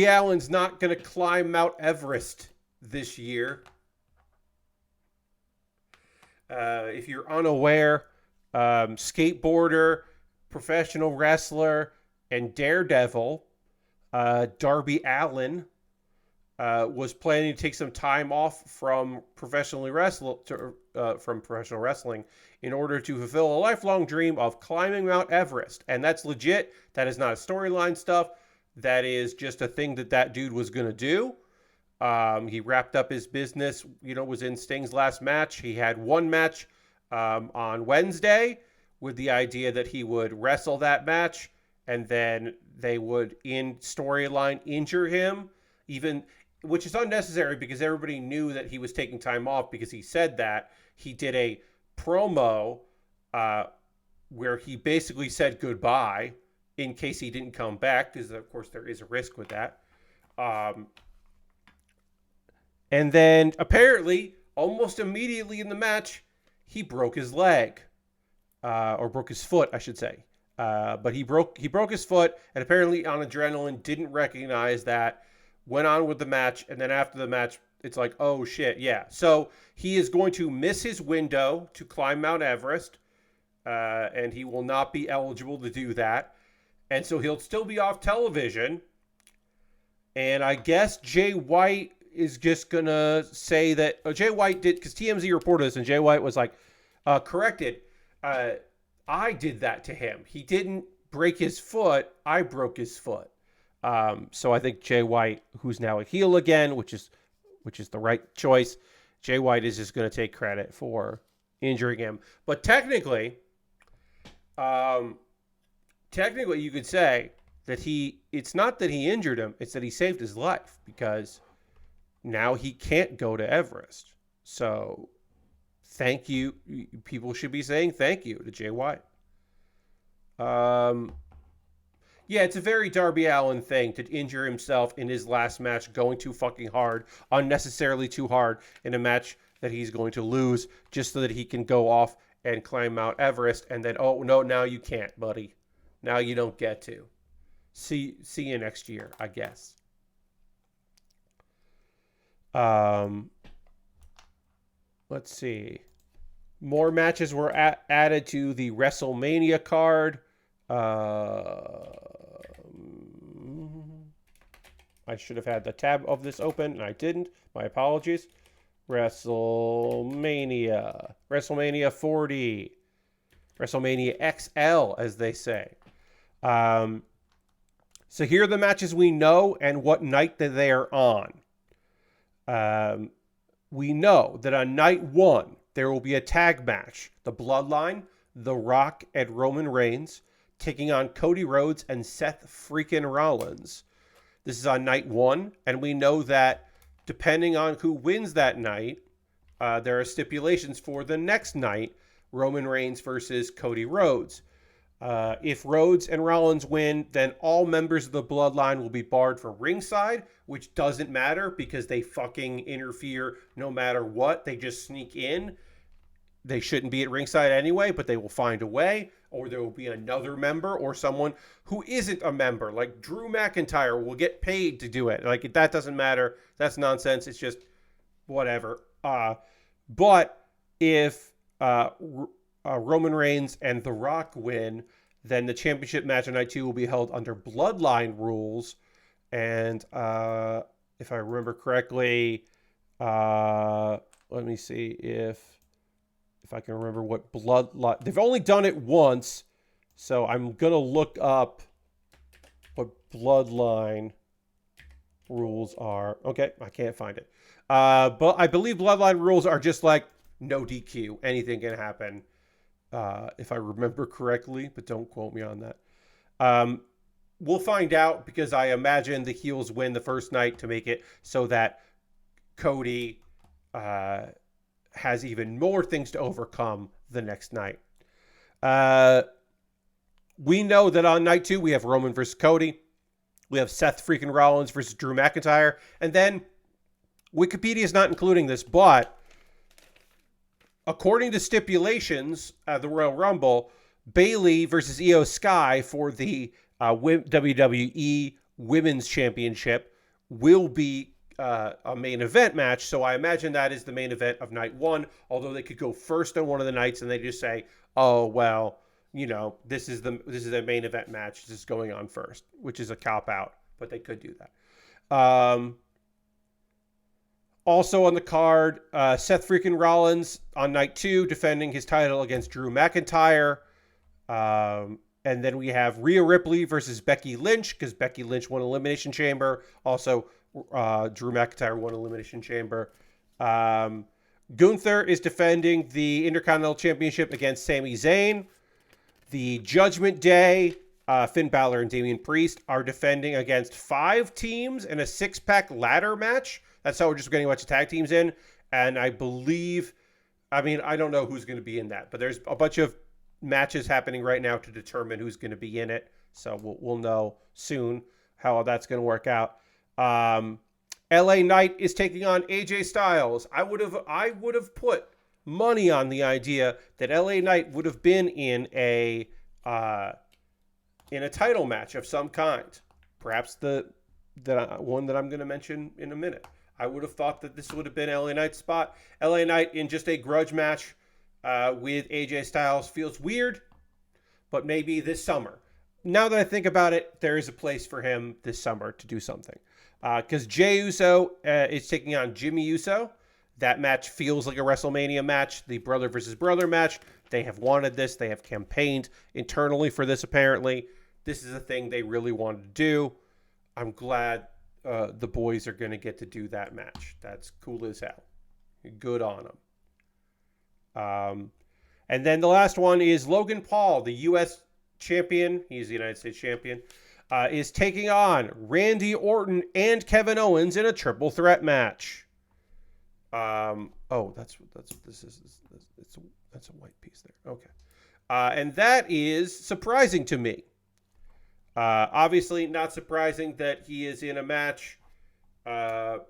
Allin's not going to climb Mount Everest this year. If you're unaware, skateboarder, professional wrestler, and Daredevil, Darby Allin, was planning to take some time off from professional wrestling in order to fulfill a lifelong dream of climbing Mount Everest. And that's legit. That is not a storyline stuff. That is just a thing that dude was going to do. He wrapped up his business, was in Sting's last match. He had one match on Wednesday with the idea that he would wrestle that match and then they would, in storyline, injure him, which is unnecessary because everybody knew that he was taking time off because he said that. He did a promo where he basically said goodbye in case he didn't come back, because, of course, there is a risk with that. And then, apparently, almost immediately in the match, he broke his leg. Or broke his foot, I should say. But he broke his foot, and apparently on adrenaline, didn't recognize that, went on with the match, and then after the match, it's like, oh shit, yeah. So he is going to miss his window to climb Mount Everest, and he will not be eligible to do that. And so he'll still be off television. And I guess Jay White is just going to say that, Jay White did, because TMZ reported this, and Jay White was like, corrected, I did that to him. He didn't break his foot. I broke his foot. So I think Jay White, who's now a heel again, which is the right choice, Jay White is just going to take credit for injuring him. But technically you could say that it's not that he injured him, it's that he saved his life, because now he can't go to Everest. So thank you. People should be saying thank you to Jay White. Yeah, it's a very Darby Allin thing to injure himself in his last match, going too fucking hard, unnecessarily too hard in a match that he's going to lose, just so that he can go off and climb Mount Everest, and then, oh no, now you can't, buddy. Now you don't get to. See you next year, I guess. Let's see. More matches were added to the WrestleMania card. I should have had the tab of this open, and I didn't. My apologies. WrestleMania 40. WrestleMania XL, as they say. So here are the matches we know and what night that they are on. We know that on night 1, there will be a tag match. The Bloodline, The Rock, and Roman Reigns taking on Cody Rhodes and Seth freaking Rollins. This is on night 1, and we know that depending on who wins that night, there are stipulations for the next night, Roman Reigns versus Cody Rhodes. If Rhodes and Rollins win, then all members of the Bloodline will be barred from ringside, which doesn't matter because they fucking interfere no matter what. They just sneak in. They shouldn't be at ringside anyway, but they will find a way. Or there will be another member or someone who isn't a member, like Drew McIntyre will get paid to do it. Like, that doesn't matter. That's nonsense. It's just whatever. But if Roman Reigns and The Rock win, then the championship match on night 2 will be held under Bloodline rules. And if I remember correctly, let me see if I can remember what Bloodline... They've only done it once, so I'm going to look up what Bloodline rules are. Okay, I can't find it. But I believe Bloodline rules are just like no DQ. Anything can happen, if I remember correctly, but don't quote me on that. We'll find out, because I imagine the heels win the first night to make it so that Cody has even more things to overcome the next night. We know that on night 2, we have Roman versus Cody. We have Seth freaking Rollins versus Drew McIntyre. And then Wikipedia is not including this, but according to stipulations, the Royal Rumble, Bayley versus Io Sky for the WWE Women's Championship will be a main event match. So I imagine that is the main event of night 1, although they could go first on one of the nights and they just say, oh, well, you know, this is a main event match. This is going on first, which is a cop out, but they could do that. Also on the card, Seth freaking Rollins on night 2 defending his title against Drew McIntyre. And then we have Rhea Ripley versus Becky Lynch, because Becky Lynch won Elimination Chamber. Also, Drew McIntyre won Elimination Chamber. Gunther is defending the Intercontinental Championship against Sami Zayn. The Judgment Day, Finn Balor and Damian Priest are defending against 5 teams in a 6-pack ladder match. That's how we're just getting a bunch of tag teams in. And I believe, I don't know who's going to be in that, but there's a bunch of matches happening right now to determine who's going to be in it. So we'll know soon how that's going to work out. LA Knight is taking on AJ Styles. I would have put money on the idea that LA Knight would have been in a title match of some kind. Perhaps the one that I'm going to mention in a minute. I would have thought that this would have been LA Knight's spot. LA Knight in just a grudge match with AJ Styles feels weird, but maybe this summer. Now that I think about it, there is a place for him this summer to do something. Because Jey Uso is taking on Jimmy Uso. That match feels like a WrestleMania match, the brother versus brother match. They have wanted this. They have campaigned internally for this, apparently. This is a thing they really wanted to do. I'm glad the boys are going to get to do that match. That's cool as hell. Good on them. And then the last one is Logan Paul, the U.S. champion. He's the United States champion. is taking on Randy Orton and Kevin Owens in a triple threat match. That's what this is. That's a white piece there. Okay. And that is surprising to me. Obviously, not surprising that he is in a match. The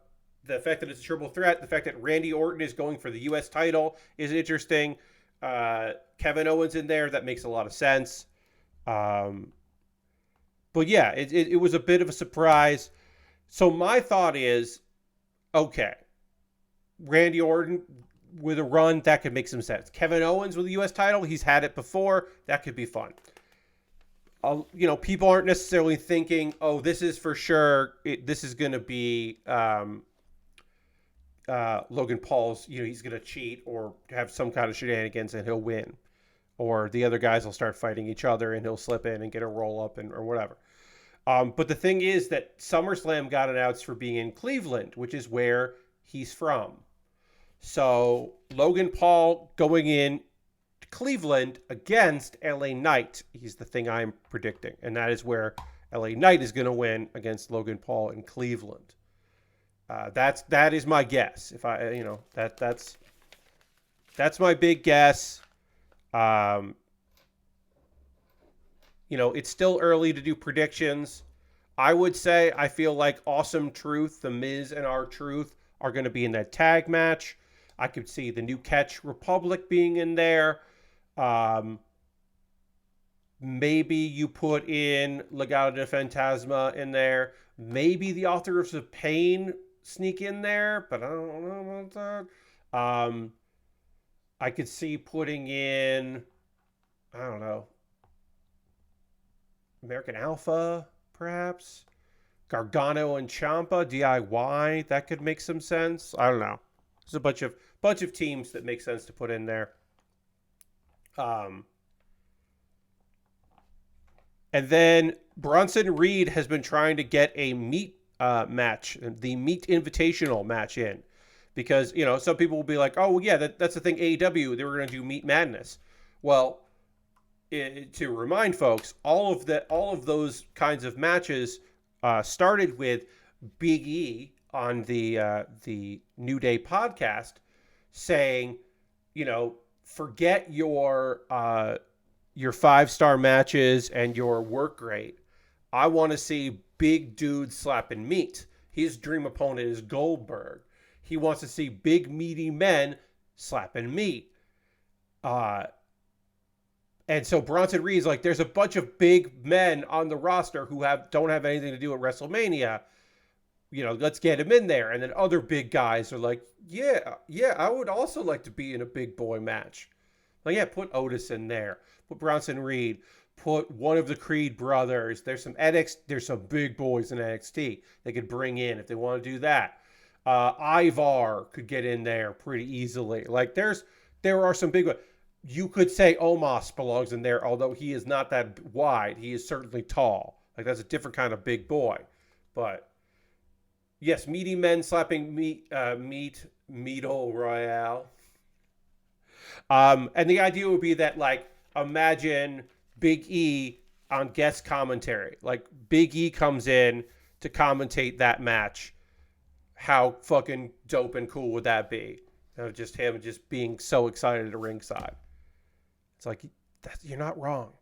fact that it's a triple threat, the fact that Randy Orton is going for the U.S. title is interesting. Kevin Owens in there, that makes a lot of sense. But yeah, it was a bit of a surprise. So my thought is, okay, Randy Orton with a run, that could make some sense. Kevin Owens with the U.S. title, he's had it before. That could be fun. People aren't necessarily thinking, oh, this is for sure. This is going to be Logan Paul's, he's going to cheat or have some kind of shenanigans and he'll win. Or the other guys will start fighting each other and he'll slip in and get a roll up or whatever. But the thing is that SummerSlam got announced for being in Cleveland, which is where he's from. So Logan Paul going in to Cleveland against LA Knight. He's the thing I'm predicting. And that is where LA Knight is going to win against Logan Paul in Cleveland. That is my guess. If that's my big guess. It's still early to do predictions. I would say I feel like Awesome Truth, The Miz and R-Truth are going to be in that tag match. I could see the New Catch Republic being in there. Maybe you put in Legado de Fantasma in there. Maybe the Authors of Pain sneak in there, but I don't know about that. I could see putting in, I don't know, American Alpha, perhaps. Gargano and Ciampa, DIY, that could make some sense. I don't know. There's a bunch of teams that make sense to put in there. And then Bronson Reed has been trying to get a meat match, the Meat Invitational match in. Because, some people will be like, oh, yeah, that's the thing, AEW, they were going to do Meat Madness. Well, to remind folks, all of those kinds of matches started with Big E on the New Day podcast saying, forget your 5-star matches and your work rate. I want to see big dudes slapping meat. His dream opponent is Goldberg. He wants to see big meaty men slapping meat. And so Bronson Reed's like, there's a bunch of big men on the roster who don't have anything to do with WrestleMania. Let's get him in there. And then other big guys are like, yeah, I would also like to be in a big boy match. Like, yeah, put Otis in there. Put Bronson Reed. Put one of the Creed brothers. There's some big boys in NXT they could bring in if they want to do that. Ivar could get in there pretty easily. Like, there are some big ones. You could say Omos belongs in there, although he is not that wide. He is certainly tall. Like, that's a different kind of big boy. But yes, meaty men slapping Meato Royale. And the idea would be that, like, imagine Big E on guest commentary. Like, Big E comes in to commentate that match. How fucking dope and cool would that be? Just him just being so excited at ringside. It's like, you're not wrong.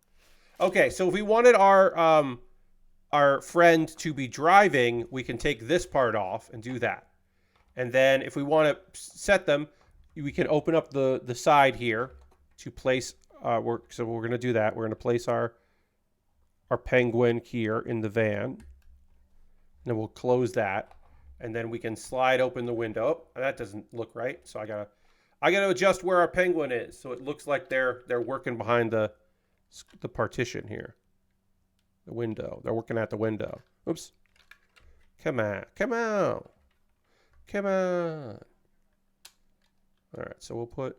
Okay, so if we wanted our friend to be driving, we can take this part off and do that. And then if we want to set them, we can open up the side here to place. So we're going to do that. We're going to place our penguin here in the van. And then we'll close that. And then we can slide open the window. Oh, that doesn't look right. So I gotta adjust where our penguin is, so it looks like they're working behind the partition here. The window. They're working at the window. Oops. Come on. All right. So we'll put.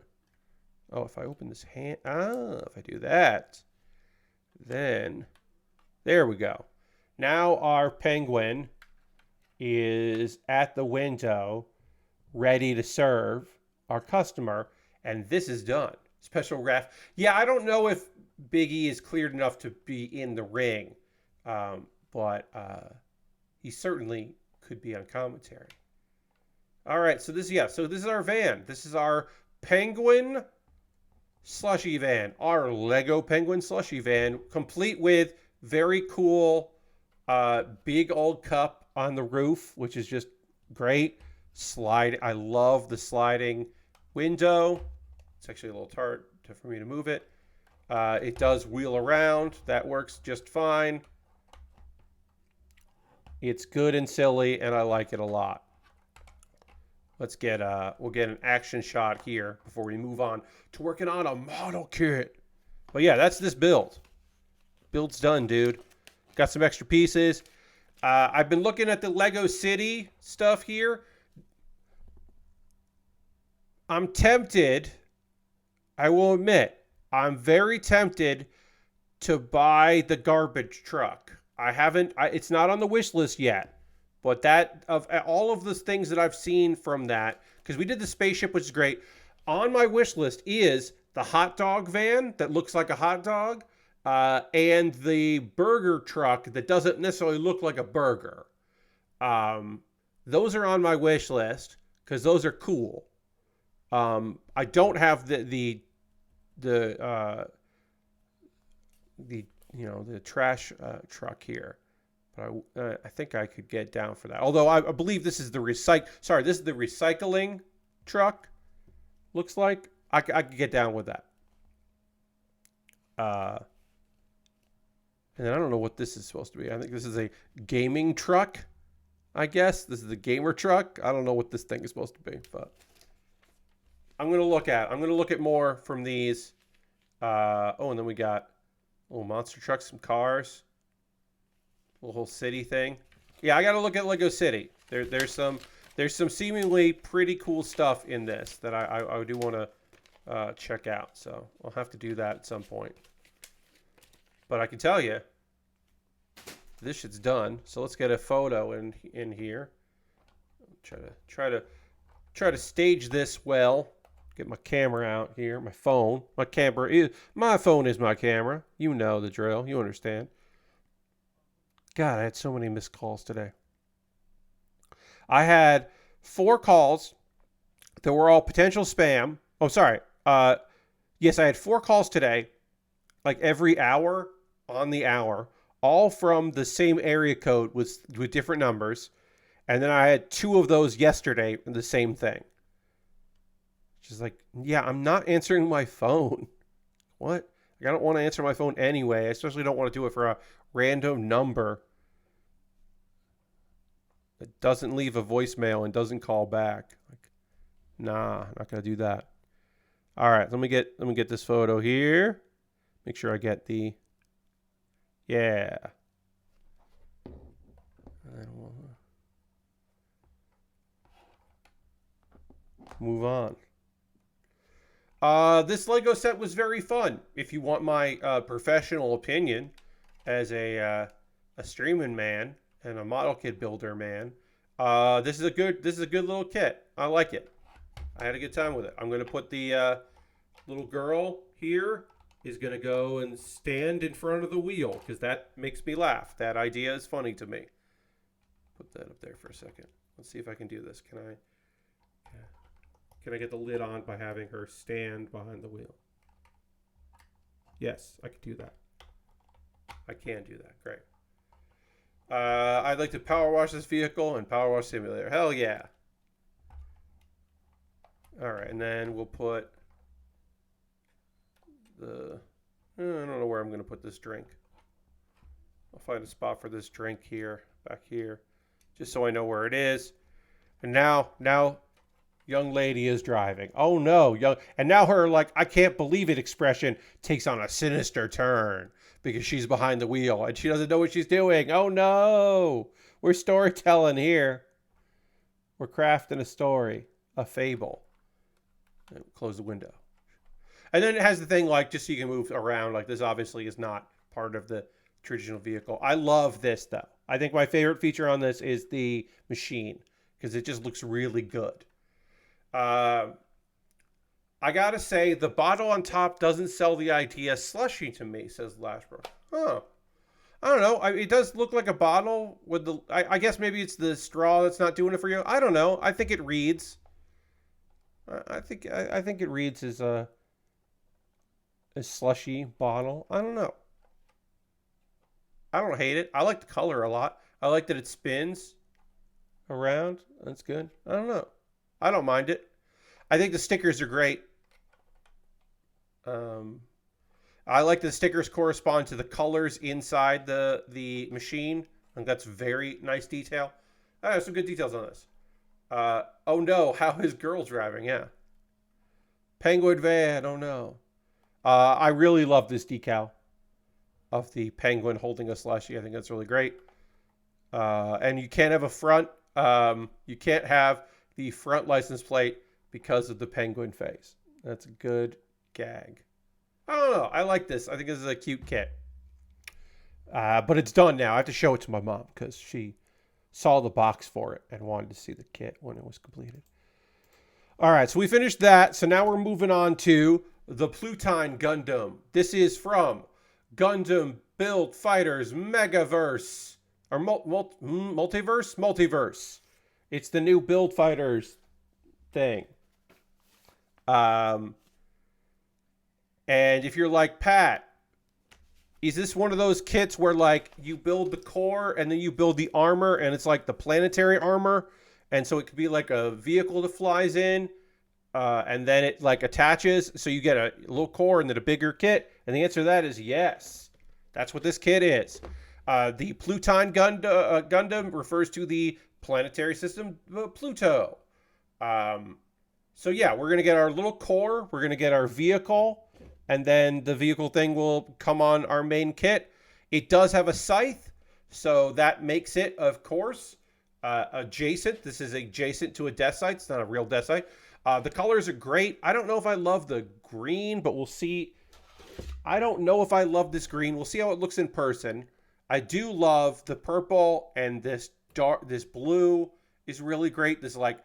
Oh, if I open this hand. If I do that, then there we go. Now our penguin is at the window, ready to serve our customer, and this is done. Special ref. Yeah, I don't know if Big E is cleared enough to be in the ring, but but he certainly could be on commentary. All right, so this is our van. This is our Penguin Slushy van, our LEGO Penguin Slushy van, complete with very cool big old cup on the roof, which is just great. I love the sliding window. It's actually a little hard for me to move it. It does wheel around. That works just fine. It's good and silly, and I like it a lot. Let's get we'll get an action shot here before we move on to working on a model kit. But yeah, that's this build. Build's done, dude. Got some extra pieces. I've been looking at the Lego City stuff here. I'm tempted. I will admit, I'm very tempted to buy the garbage truck. It's not on the wish list yet. But that, of all of the things that I've seen from that, because we did the spaceship, which is great, on my wish list is the hot dog van that looks like a hot dog, and the burger truck that doesn't necessarily look like a burger. Those are on my wish list because those are cool. I don't have the trash truck here. But I think I could get down for that. Although I believe this is the recycling truck. Looks like I could get down with that. And then I don't know what this is supposed to be. I think this is a gaming truck. I guess this is the gamer truck. I don't know what this thing is supposed to be, but I'm gonna look at more from these. And then we got little monster trucks, some cars. The whole city thing. Yeah, I got to look at Lego City. There's some seemingly pretty cool stuff in this that I do want to check out. So I'll have to do that at some point. But I can tell you, this shit's done. So let's get a photo in here. Try to stage this well. Get my camera out here. My phone. My phone is my camera. You know the drill. You understand. God, I had so many missed calls today. I had 4 calls that were all potential spam. Oh, sorry. Yes, I had 4 calls today, like every hour on the hour, all from the same area code with different numbers. And then I had 2 of those yesterday, the same thing. Just like, yeah, I'm not answering my phone. What? Like, I don't want to answer my phone anyway. I especially don't want to do it for a random number that doesn't leave a voicemail and doesn't call back. Like, nah, I'm not gonna do that. All right, let me get this photo here. Make sure I get the. Yeah. Move on. This Lego set was very fun. If you want my professional opinion as a streaming man and a model kit builder man, this is a good little kit. I like it. I had a good time with it. I'm gonna put the little girl here is gonna go and stand in front of the wheel because that makes me laugh. That idea is funny to me. Put that up there for a second. Let's see if I can do this. Can I get the lid on by having her stand behind the wheel? Yes, I can do that. I can do that. Great. I'd like to power wash this vehicle and power wash simulator. Hell yeah. All right, and then we'll put the... I don't know where I'm going to put this drink. I'll find a spot for this drink here, back here, just so I know where it is. And now young lady is driving. Oh no, and now her like I can't believe it expression takes on a sinister turn because she's behind the wheel and she doesn't know what she's doing. Oh no, we're storytelling here. We're crafting a story, a fable. And close the window. And then it has the thing like just so you can move around. Like this obviously is not part of the traditional vehicle. I love this though. I think my favorite feature on this is the machine because it just looks really good. I gotta say, the bottle on top doesn't sell the idea slushy to me, says Lashbrook. Huh. I don't know. It does look like a bottle with the. I guess maybe it's the straw that's not doing it for you. I don't know. I think it reads. I think it reads as a slushy bottle. I don't know. I don't hate it. I like the color a lot. I like that it spins around. That's good. I don't know. I don't mind it. I think the stickers are great. I like the stickers correspond to the colors inside the machine. I think that's very nice detail. I have some good details on this. Oh no, how is girl driving? Yeah. Penguin van, oh no. I really love this decal of the penguin holding a slushie. I think that's really great. And you can't have a front. You can't have the front license plate because of the penguin face. That's a good gag. I don't know. I like this. I think this is a cute kit. But it's done now. I have to show it to my mom because she saw the box for it and wanted to see the kit when it was completed. All right, so we finished that. So now we're moving on to the Plutine Gundam. This is from Gundam Build Fighters Megaverse. Or multiverse? Multiverse. It's the new Build Fighters thing. And if you're like, Pat, is this one of those kits where like you build the core and then you build the armor and it's like the planetary armor? And so it could be like a vehicle that flies in and then it like attaches. So you get a little core and then a bigger kit. And the answer to that is yes. That's what this kit is. The Plutine Gundam refers to the planetary system Pluto. So yeah, we're going to get our little core. We're going to get our vehicle. And then the vehicle thing will come on our main kit. It does have a scythe. So that makes it, of course, adjacent. This is adjacent to a death sight. It's not a real death sight. The colors are great. I don't know if I love the green, but we'll see. I don't know if I love this green. We'll see how it looks in person. I do love the purple, and this blue is really great. This like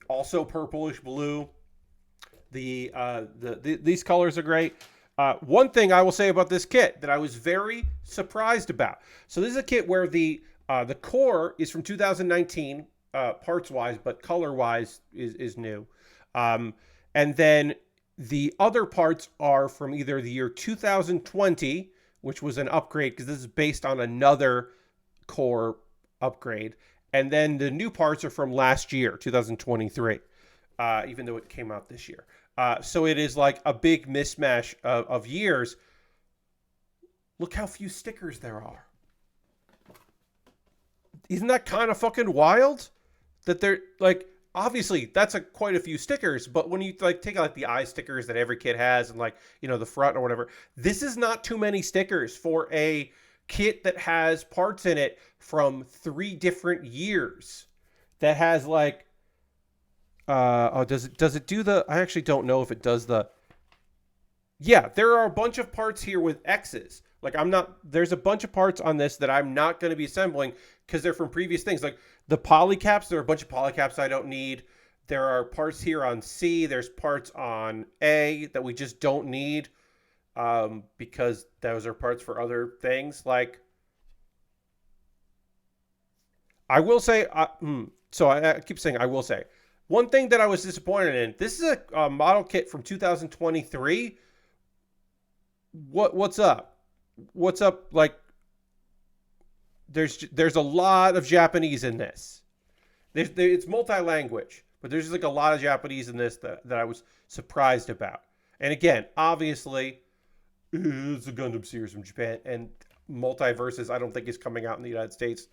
also purplish blue. These colors are great. One thing I will say about this kit that I was very surprised about. So this is a kit where the core is from 2019 parts wise, but color wise is new. And then the other parts are from either the year 2020, which was an upgrade because this is based on another core upgrade. And then the new parts are from last year, 2023, even though it came out this year. So it is like a big mismatch of years. Look how few stickers there are. Isn't that kind of fucking wild? That they're like, obviously that's quite a few stickers, but when you like take like the eye stickers that every kit has and like, you know, the front or whatever, this is not too many stickers for a kit that has parts in it from 3 different years. That has like, does it do the, I actually don't know if it does the, yeah, there are a bunch of parts here with X's. Like there's a bunch of parts on this that I'm not going to be assembling because they're from previous things. Like the polycaps, there are a bunch of polycaps I don't need. There are parts here on C. There's parts on A that we just don't need because those are parts for other things. Like, I will say, so I keep saying I will say. One thing that I was disappointed in, this is a model kit from 2023. What's up? What's up? Like, there's a lot of Japanese in this. It's multi-language, but there's just like a lot of Japanese in this that I was surprised about. And again, obviously, it's a Gundam series from Japan, and Multiverses I don't think is coming out in the United States,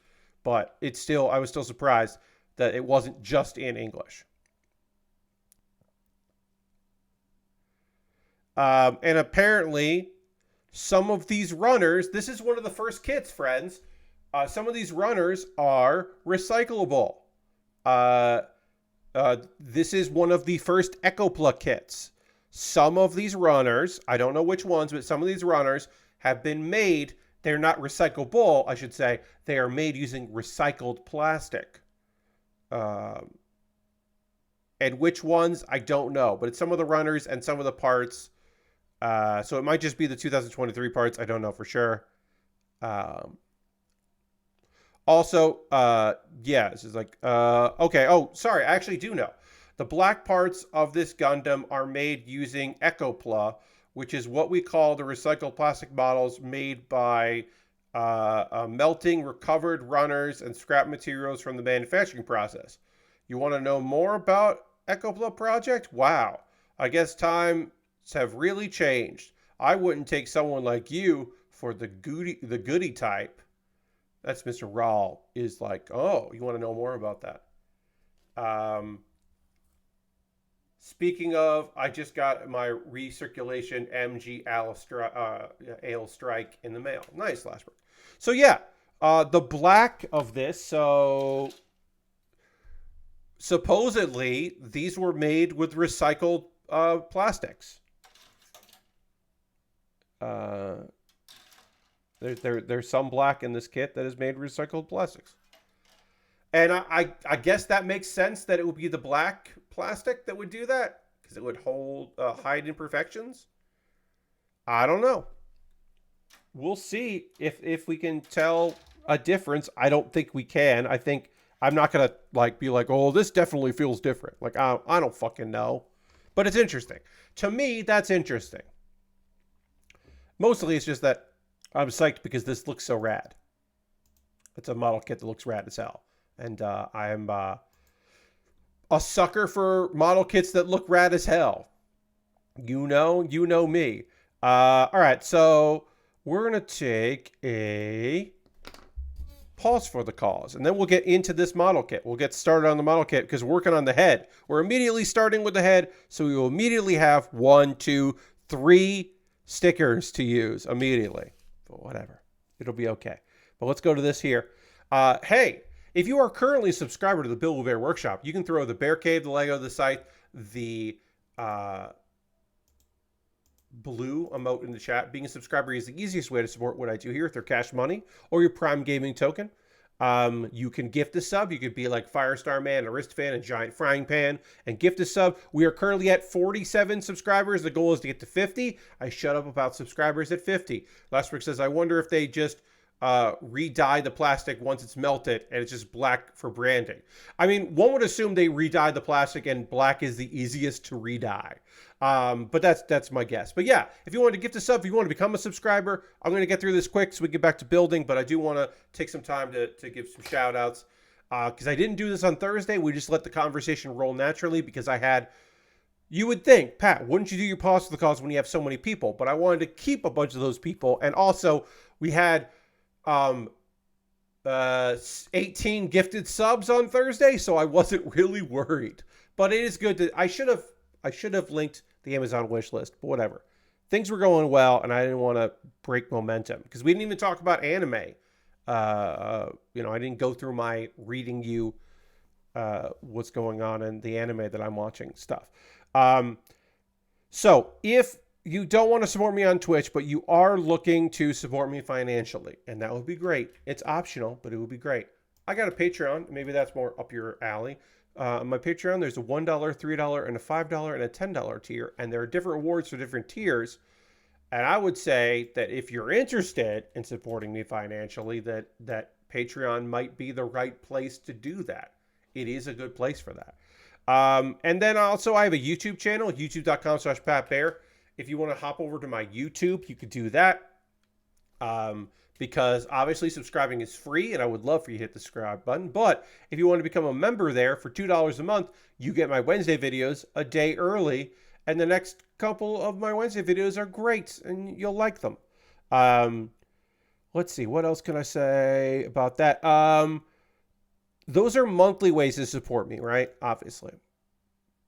but I was still surprised that it wasn't just in English. And apparently, some of these runners, this is one of the first kits, friends. Some of these runners are recyclable. This is one of the first Ecopla kits. Some of these runners, I don't know which ones, but some of these runners have been made. They're not recyclable, I should say. They are made using recycled plastic. And which ones, I don't know. But it's some of the runners and some of the parts. So it might just be the 2023 parts. I don't know for sure. Also, yeah, this is like, okay. Oh, sorry. I actually do know. The black parts of this Gundam are made using EcoPla, which is what we call the recycled plastic models made by melting recovered runners and scrap materials from the manufacturing process. You want to know more about EcoPla project? Wow. I guess times have really changed. I wouldn't take someone like you for the goody type. That's Mr. Rawl is like, oh, you want to know more about that? Um, Speaking of, I just got my recirculation MG Ale Strike in the mail. Nice, Lashbrook. So yeah, the black of this. So supposedly these were made with recycled plastics. Uh, there's some black in this kit that is made with recycled plastics. And I guess that makes sense that it would be the black plastic that would do that because it would hold hide imperfections. I don't know. We'll see if we can tell a difference. I don't think we can. I think I'm not gonna like be like, oh, this definitely feels different. Like I don't fucking know, but it's interesting. To me, that's interesting. Mostly, it's just that I'm psyched because this looks so rad. It's a model kit that looks rad as hell. And I am a sucker for model kits that look rad as hell. You know me. All right, so we're going to take a pause for the cause. And then we'll get into this model kit. We'll get started on the model kit because we're working on the head. We're immediately starting with the head. So we will immediately have 1, 2, 3 stickers to use immediately. But whatever. It'll be okay. But let's go to this here. Hey, if you are currently a subscriber to the Build With Baer Workshop, you can throw the Bear Cave, the Lego, the site, the blue emote in the chat. Being a subscriber is the easiest way to support what I do here with your cash money or your Prime Gaming token. You can gift a sub. You could be like Firestar Man, Aristofan, and Giant Frying Pan and gift a sub. We are currently at 47 subscribers. The goal is to get to 50. I shut up about subscribers at 50. Lastbrick says, I wonder if they just re-dye the plastic once it's melted and it's just black for branding. I mean, one would assume they re-dye the plastic and black is the easiest to re-dye. But that's my guess. But yeah, if you want to gift a sub, if you want to become a subscriber, I'm going to get through this quick so we get back to building, but I do want to take some time to give some shout outs because I didn't do this on Thursday. We just let the conversation roll naturally because I had, you would think, Pat, wouldn't you do your pause for the cause when you have so many people? But I wanted to keep a bunch of those people. And also we had 18 gifted subs on Thursday, so I wasn't really worried. But it is good to, I should have linked the Amazon wish list, but whatever. Things were going well, and I didn't want to break momentum because we didn't even talk about anime. I didn't go through my reading you what's going on in the anime that I'm watching stuff. So if you don't want to support me on Twitch, but you are looking to support me financially, and that would be great. It's optional, but it would be great. I got a Patreon. Maybe that's more up your alley. On my Patreon, there's a $1, $3, and a $5, and a $10 tier, and there are different rewards for different tiers. And I would say that if you're interested in supporting me financially, that Patreon might be the right place to do that. It is a good place for that. And then also I have a YouTube channel, youtube.com/PatBear. If you want to hop over to my YouTube, you could do that. Because obviously subscribing is free, and I would love for you to hit the subscribe button. But if you want to become a member there for $2 a month, you get my Wednesday videos a day early. And the next couple of my Wednesday videos are great, and you'll like them. Let's see. What else can I say about that? Those are monthly ways to support me, right? Obviously.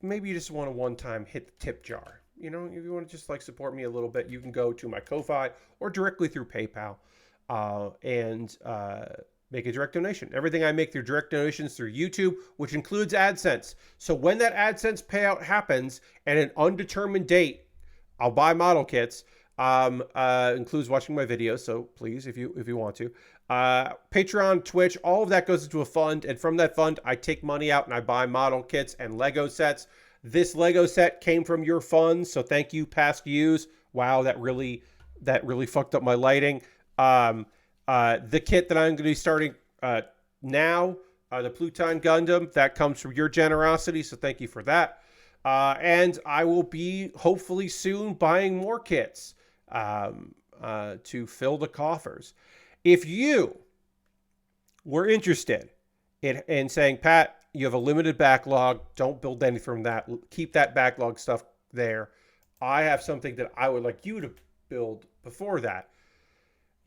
Maybe you just want to one-time hit the tip jar. You know, if you want to just like support me a little bit, you can go to my Ko-Fi or directly through PayPal and make a direct donation. Everything I make through direct donations through YouTube, which includes AdSense. So when that AdSense payout happens at an undetermined date, I'll buy model kits. Includes watching my videos. So please, if you want to, Patreon, Twitch, all of that goes into a fund. And from that fund, I take money out and I buy model kits and Lego sets. This Lego set came from your funds, so thank you, past use. Wow, that really fucked up my lighting. The kit that I'm going to be starting now. The Plutine Gundam, that comes from your generosity, so thank you for that. And I will be hopefully soon buying more kits to fill the coffers. If you were interested in saying, Pat, you have a limited backlog, don't build anything from that, keep that backlog stuff there, I have something that I would like you to build before that.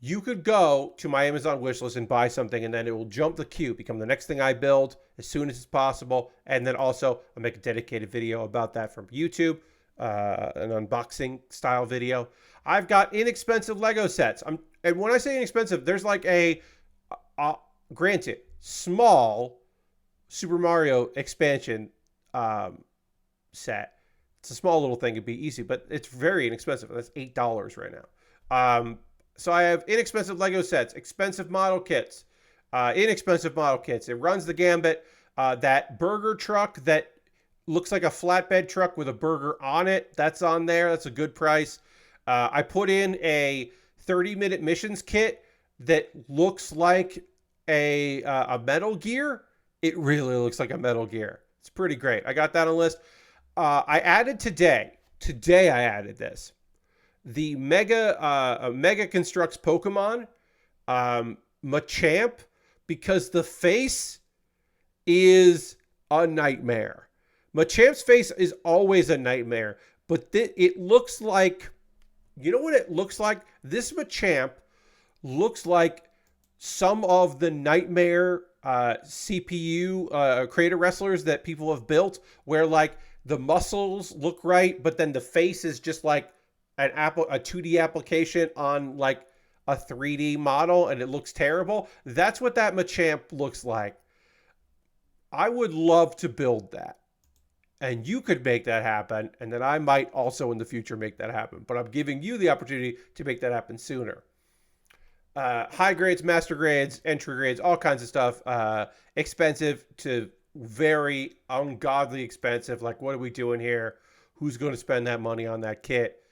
You could go to my Amazon wishlist and buy something, and then it will jump the queue, become the next thing I build as soon as it's possible. And then also I'll make a dedicated video about that from YouTube, an unboxing style video. I've got inexpensive Lego sets. And when I say inexpensive, there's like a granted, small Super Mario expansion set. It's a small little thing. It'd be easy, but it's very inexpensive. That's $8 right now. So I have inexpensive Lego sets, expensive model kits, inexpensive model kits. It runs the gambit. That burger truck that looks like a flatbed truck with a burger on it, that's on there. That's a good price. I put in a 30-minute missions kit that looks like a Metal Gear. It really looks like a Metal Gear. It's pretty great. I got that on the list. I added today I added this. The Mega Constructs Pokemon Machamp, because the face is a nightmare. Machamp's face is always a nightmare, but it looks like, you know what it looks like? This Machamp looks like some of the nightmare CPU creator wrestlers that people have built, where like the muscles look right, but then the face is just like a 2D application on like a 3D model, and it looks terrible. That's what that Machamp looks like. I would love to build that, and you could make that happen, and then I might also in the future make that happen, but I'm giving you the opportunity to make that happen sooner. High grades, master grades, entry grades, all kinds of stuff. Expensive to very ungodly expensive. Like, what are we doing here? Who's going to spend that money on that kit?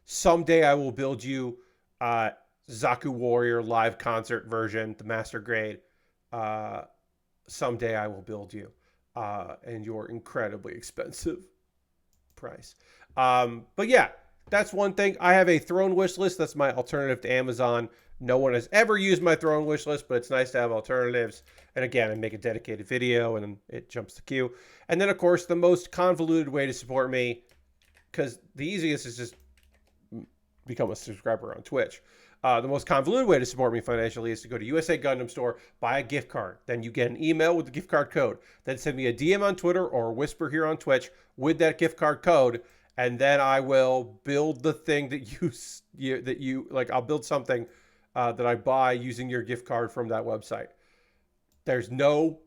Someday I will build you Zaku Warrior live concert version, the master grade. Someday I will build you and your incredibly expensive price. But yeah, that's one thing. I have a Throne wish list. That's my alternative to Amazon. No one has ever used my Throne wish list, but it's nice to have alternatives. And again, I make a dedicated video and it jumps the queue. And then, of course, the most convoluted way to support me, because the easiest is just become a subscriber on Twitch. The most convoluted way to support me financially is to go to USA Gundam Store, buy a gift card. Then you get an email with the gift card code. Then send me a DM on Twitter or a whisper here on Twitch with that gift card code. And then I will build the thing that you like. I'll build something that I buy using your gift card from that website. There's not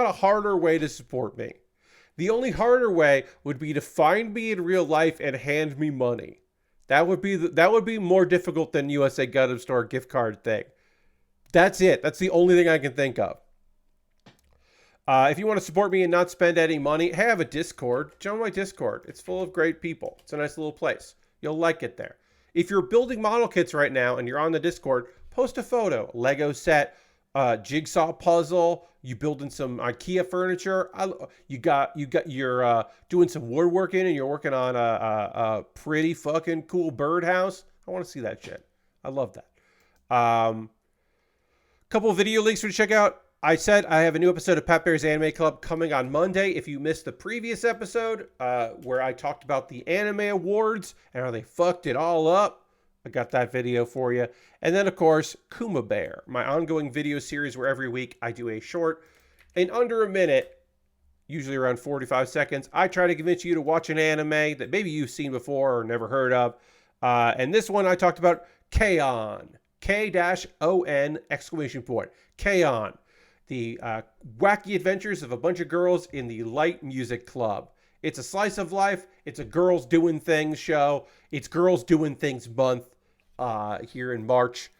a harder way to support me. The only harder way would be to find me in real life and hand me money. That would be more difficult than USA Gundam Store gift card thing. That's it. That's the only thing I can think of. If you want to support me and not spend any money, hey, I have a Discord. Join my Discord. It's full of great people. It's a nice little place. You'll like it there. If you're building model kits right now and you're on the Discord, post a photo. Lego set, jigsaw puzzle. You building some IKEA furniture. You're doing some woodworking and you're working on a pretty fucking cool birdhouse. I want to see that shit. I love that. Couple of video links for you to check out. I said I have a new episode of Pat Baer's Anime Club coming on Monday. If you missed the previous episode where I talked about the anime awards and how they fucked it all up, I got that video for you. And then, of course, Kuma Baer, my ongoing video series where every week I do a short in under a minute, usually around 45 seconds. I try to convince you to watch an anime that maybe you've seen before or never heard of. And this one I talked about K-On! K-O-N exclamation point. K-On! The wacky adventures of a bunch of girls in the Light Music Club. It's a slice of life. It's a girls doing things show. It's Girls Doing Things month here in March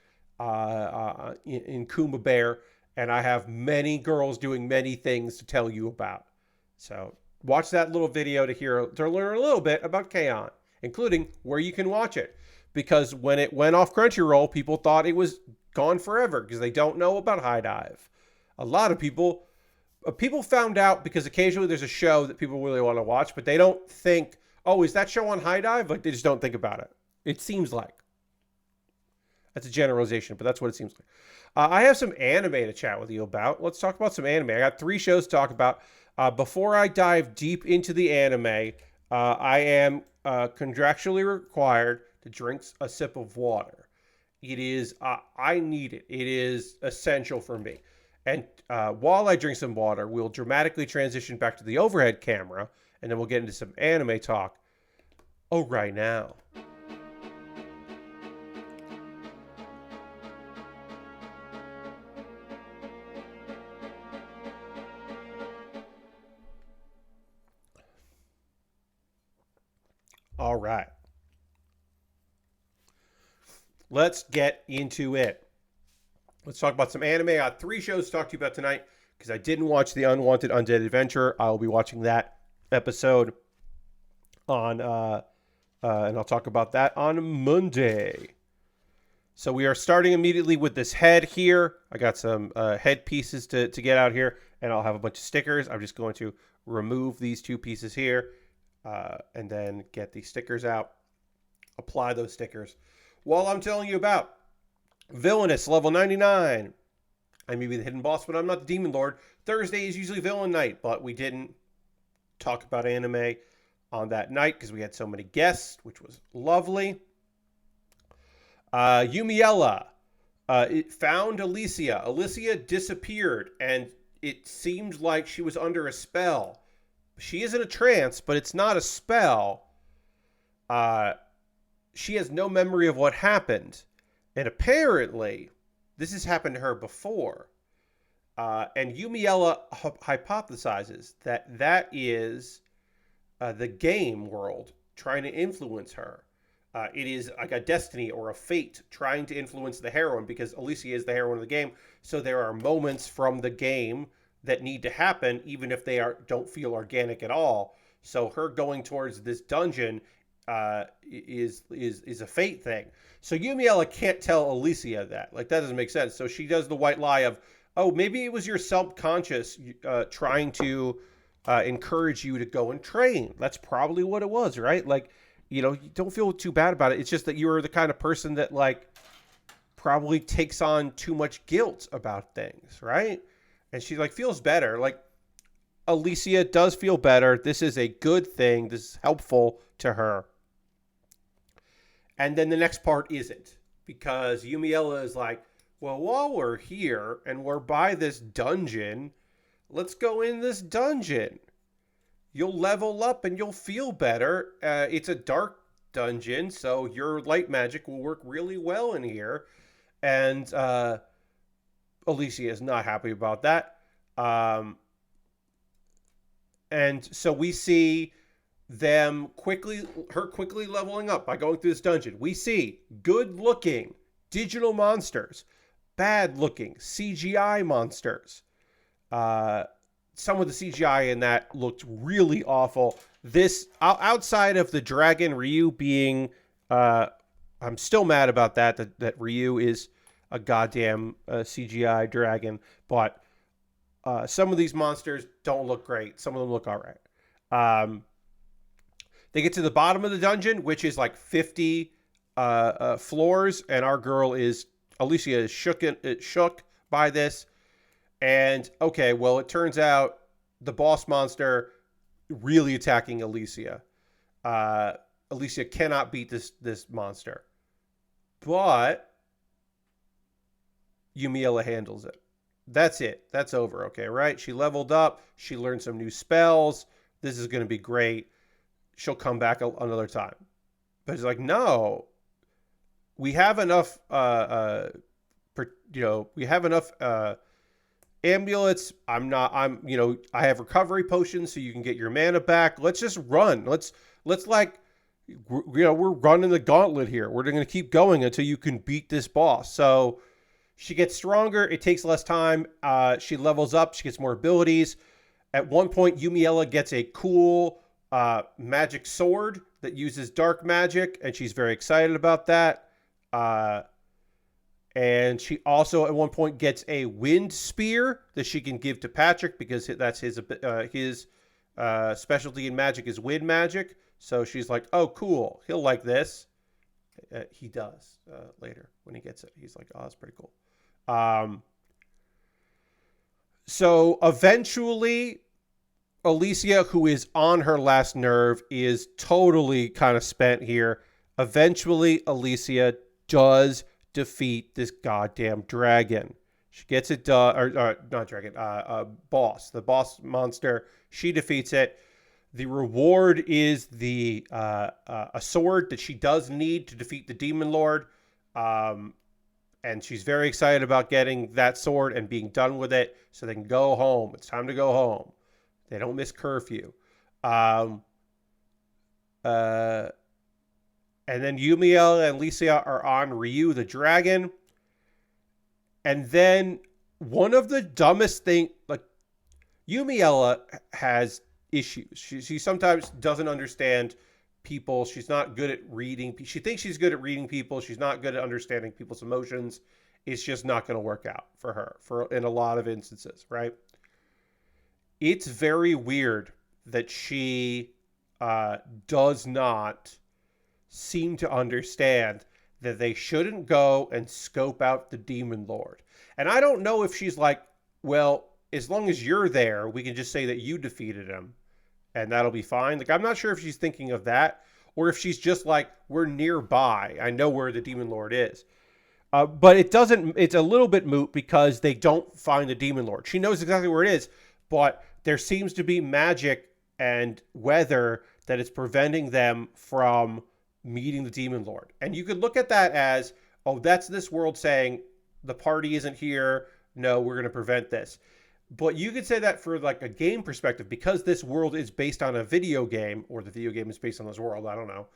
in Kuma Baer. And I have many girls doing many things to tell you about. So watch that little video to learn a little bit about K-On!, including where you can watch it. Because when it went off Crunchyroll, people thought it was gone forever because they don't know about High Dive. A lot of people found out because occasionally there's a show that people really want to watch, but they don't think, oh, is that show on High Dive? Like, they just don't think about it. It seems like. That's a generalization, but that's what it seems like. I have some anime to chat with you about. Let's talk about some anime. I got 3 shows to talk about. Before I dive deep into the anime, I am contractually required to drink a sip of water. It is, I need it. It is essential for me. And while I drink some water, we'll dramatically transition back to the overhead camera, and then we'll get into some anime talk. Oh, right now. All right. Let's get into it. Let's talk about some anime. I got 3 shows to talk to you about tonight because I didn't watch The Unwanted Undead Adventure. I'll be watching that episode on, and I'll talk about that on Monday. So we are starting immediately with this head here. I got some head pieces to get out here, and I'll have a bunch of stickers. I'm just going to remove these 2 pieces here. And then get the stickers out, apply those stickers. While I'm telling you about Villainess, level 99. I may be the hidden boss, but I'm not the demon lord. Thursday is usually villain night, but we didn't talk about anime on that night because we had so many guests, which was lovely. Yumiella. It found Alicia. Alicia disappeared, and it seemed like she was under a spell. She is in a trance, but it's not a spell. She has no memory of what happened. And apparently, this has happened to her before. And Yumiella hypothesizes that is the game world trying to influence her. It is like a destiny or a fate trying to influence the heroine because Alicia is the heroine of the game. So there are moments from the game that need to happen, even if they don't feel organic at all. So her going towards this dungeon is a fate thing. So Yumiella can't tell Alicia that. Like, that doesn't make sense. So she does the white lie of, oh, maybe it was your subconscious trying to encourage you to go and train. That's probably what it was, right? Like, you know, you don't feel too bad about it. It's just that you're the kind of person that, like, probably takes on too much guilt about things, right? And she, like, feels better. Like, Alicia does feel better. This is a good thing. This is helpful to her. And then the next part isn't. Because Yumiella is like, well, while we're here and we're by this dungeon, let's go in this dungeon. You'll level up and you'll feel better. It's a dark dungeon, so your light magic will work really well in here. And Alicia is not happy about that. And so we see her quickly leveling up by going through this dungeon. We see good-looking digital monsters, bad-looking CGI monsters. Some of the CGI in that looked really awful. This, outside of the dragon Ryu being, I'm still mad about that Ryu is a goddamn CGI dragon, but some of these monsters don't look great. Some of them look all right. They get to the bottom of the dungeon, which is like 50 floors, and our girl Alicia is shook by this. And okay, well, it turns out the boss monster really attacking Alicia. Alicia cannot beat this monster, but Yumiella handles it. That's it. That's over. Okay, right? She leveled up. She learned some new spells. This is going to be great. She'll come back another time. But it's like, no, we have enough. We have enough amulets. I have recovery potions so you can get your mana back. Let's just run. Let's we're running the gauntlet here. We're going to keep going until you can beat this boss. So she gets stronger. It takes less time. She levels up. She gets more abilities. At one point, Yumiella gets a cool magic sword that uses dark magic, and she's very excited about that. And she also at one point gets a wind spear that she can give to Patrick because that's his specialty in magic is wind magic. So she's like, oh, cool. He'll like this. He does later when he gets it. He's like, oh, that's pretty cool. So eventually, Alicia, who is on her last nerve, is totally kind of spent here. Eventually, Alicia does defeat this goddamn dragon. She gets it done, or not dragon, boss. The boss monster. She defeats it. The reward is the a sword that she does need to defeat the demon lord. And she's very excited about getting that sword and being done with it so they can go home. It's time to go home. They don't miss curfew. And then Yumiella and Alicia are on Ryu the dragon. And then one of the dumbest things, like Yumiella has issues. She sometimes doesn't understand people. She's not good at reading. She thinks she's good at reading people. She's not good at understanding people's emotions. It's just not going to work out for her in a lot of instances, right? It's very weird that she does not seem to understand that they shouldn't go and scope out the demon lord. And I don't know if she's like, well, as long as you're there, we can just say that you defeated him and that'll be fine. Like, I'm not sure if she's thinking of that or if she's just like, we're nearby. I know where the demon lord is. But it's a little bit moot because they don't find the demon lord. She knows exactly where it is, but there seems to be magic and weather that is preventing them from meeting the demon lord. And you could look at that as, oh, that's this world saying the party isn't here. No, we're going to prevent this. But you could say that for like a game perspective, because this world is based on a video game, or the video game is based on this world. I don't know.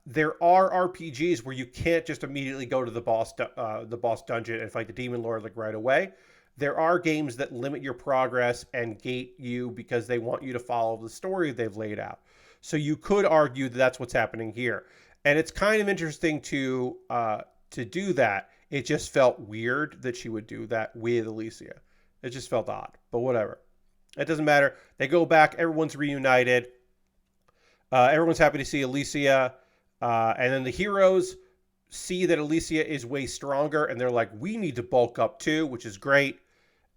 There are RPGs where you can't just immediately go to the boss dungeon and fight the demon lord like right away. There are games that limit your progress and gate you because they want you to follow the story they've laid out. So you could argue that that's what's happening here. And it's kind of interesting to do that. It just felt weird that she would do that with Alicia. It just felt odd, but whatever. It doesn't matter. They go back. Everyone's reunited. Everyone's happy to see Alicia. And then the heroes see that Alicia is way stronger, and they're like, we need to bulk up too, which is great.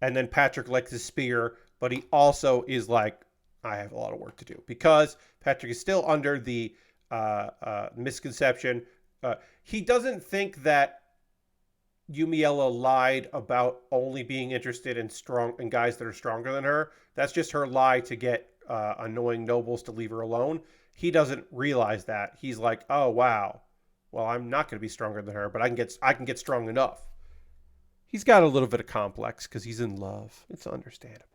And then Patrick likes his spear, but he also is like, I have a lot of work to do, because Patrick is still under the misconception. He doesn't think that Yumiella lied about only being interested in guys that are stronger than her. That's just her lie to get annoying nobles to leave her alone. He doesn't realize that. He's like, oh, wow. Well, I'm not going to be stronger than her, but I can get strong enough. He's got a little bit of complex because he's in love. It's understandable.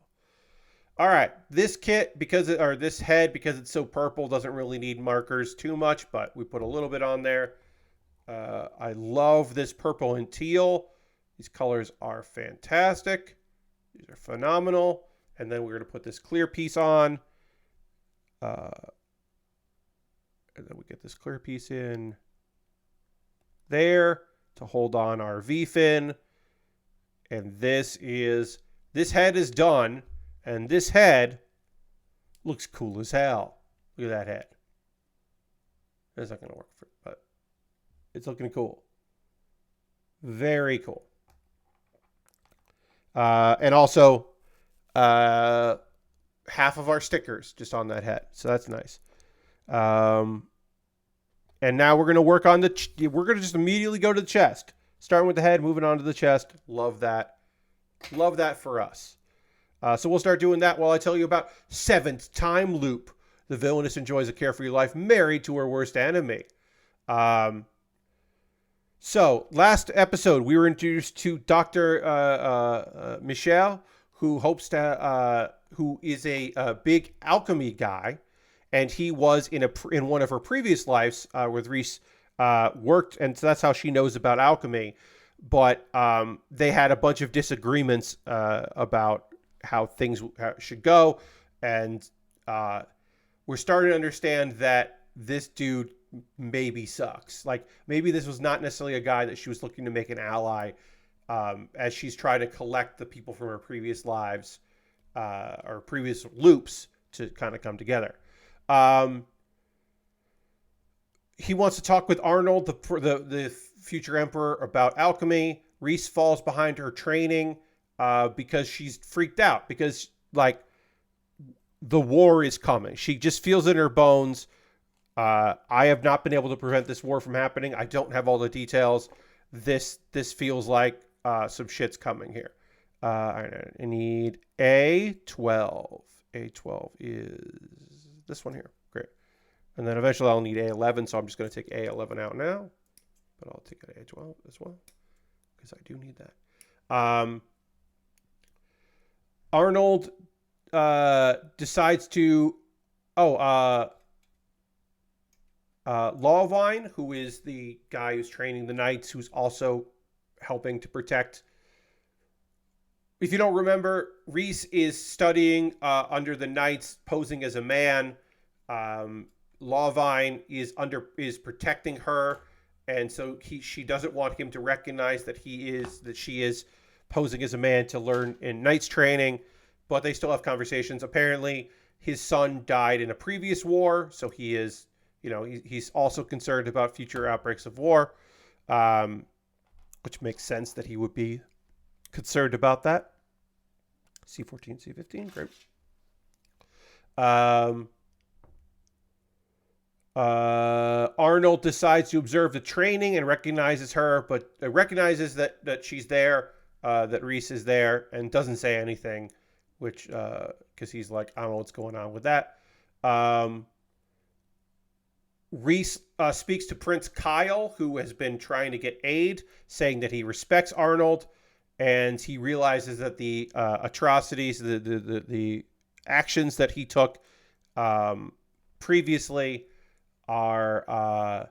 All right. This kit, this head, because it's so purple, doesn't really need markers too much, but we put a little bit on there. I love this purple and teal. These colors are fantastic. These are phenomenal. And then we're going to put this clear piece on. And then we get this clear piece in there to hold on our V-fin. And this head is done. And this head looks cool as hell. Look at that head. That's not going to work, but it's looking cool. Very cool. And also, half of our stickers just on that head. So that's nice. And now we're going to work on we're going to just immediately go to the chest. Starting with the head, moving on to the chest. Love that. Love that for us. So we'll start doing that while I tell you about Seventh Time Loop. The villainess enjoys a carefree life married to her worst enemy. So last episode, we were introduced to Dr. Michel, who is a big alchemy guy. And he was in one of her previous lives with Reese worked. And so that's how she knows about alchemy. But they had a bunch of disagreements about how things should go. And we're starting to understand that this dude maybe sucks. Like, maybe this was not necessarily a guy that she was looking to make an ally, as she's trying to collect the people from her previous lives, or previous loops to kind of come together. He wants to talk with Arnold, the future emperor, about alchemy. Reese falls behind her training because she's freaked out, because like the war is coming. She just feels in her bones. I have not been able to prevent this war from happening. I don't have all the details. This feels like some shit's coming here. I need A12. A12 is this one here. Great. And then eventually I'll need A11, so I'm just going to take A11 out now. But I'll take it A12 as well, because I do need that. Arnold decides to... Lawvine, who is the guy who's training the knights, who's also helping to protect... If you don't remember, Reese is studying under the knights, posing as a man. Lawvine is protecting her, and so she doesn't want him to recognize that she is posing as a man to learn in knights training. But they still have conversations. Apparently, his son died in a previous war, so he is, he's also concerned about future outbreaks of war, which makes sense that he would be concerned about that. C14, C15, great. Arnold decides to observe the training and recognizes her, but recognizes that she's there, that Reese is there, and doesn't say anything, which, because he's like, I don't know what's going on with that. Reese speaks to Prince Kyle, who has been trying to get aid, saying that he respects Arnold, and he realizes that the atrocities, the actions that he took previously are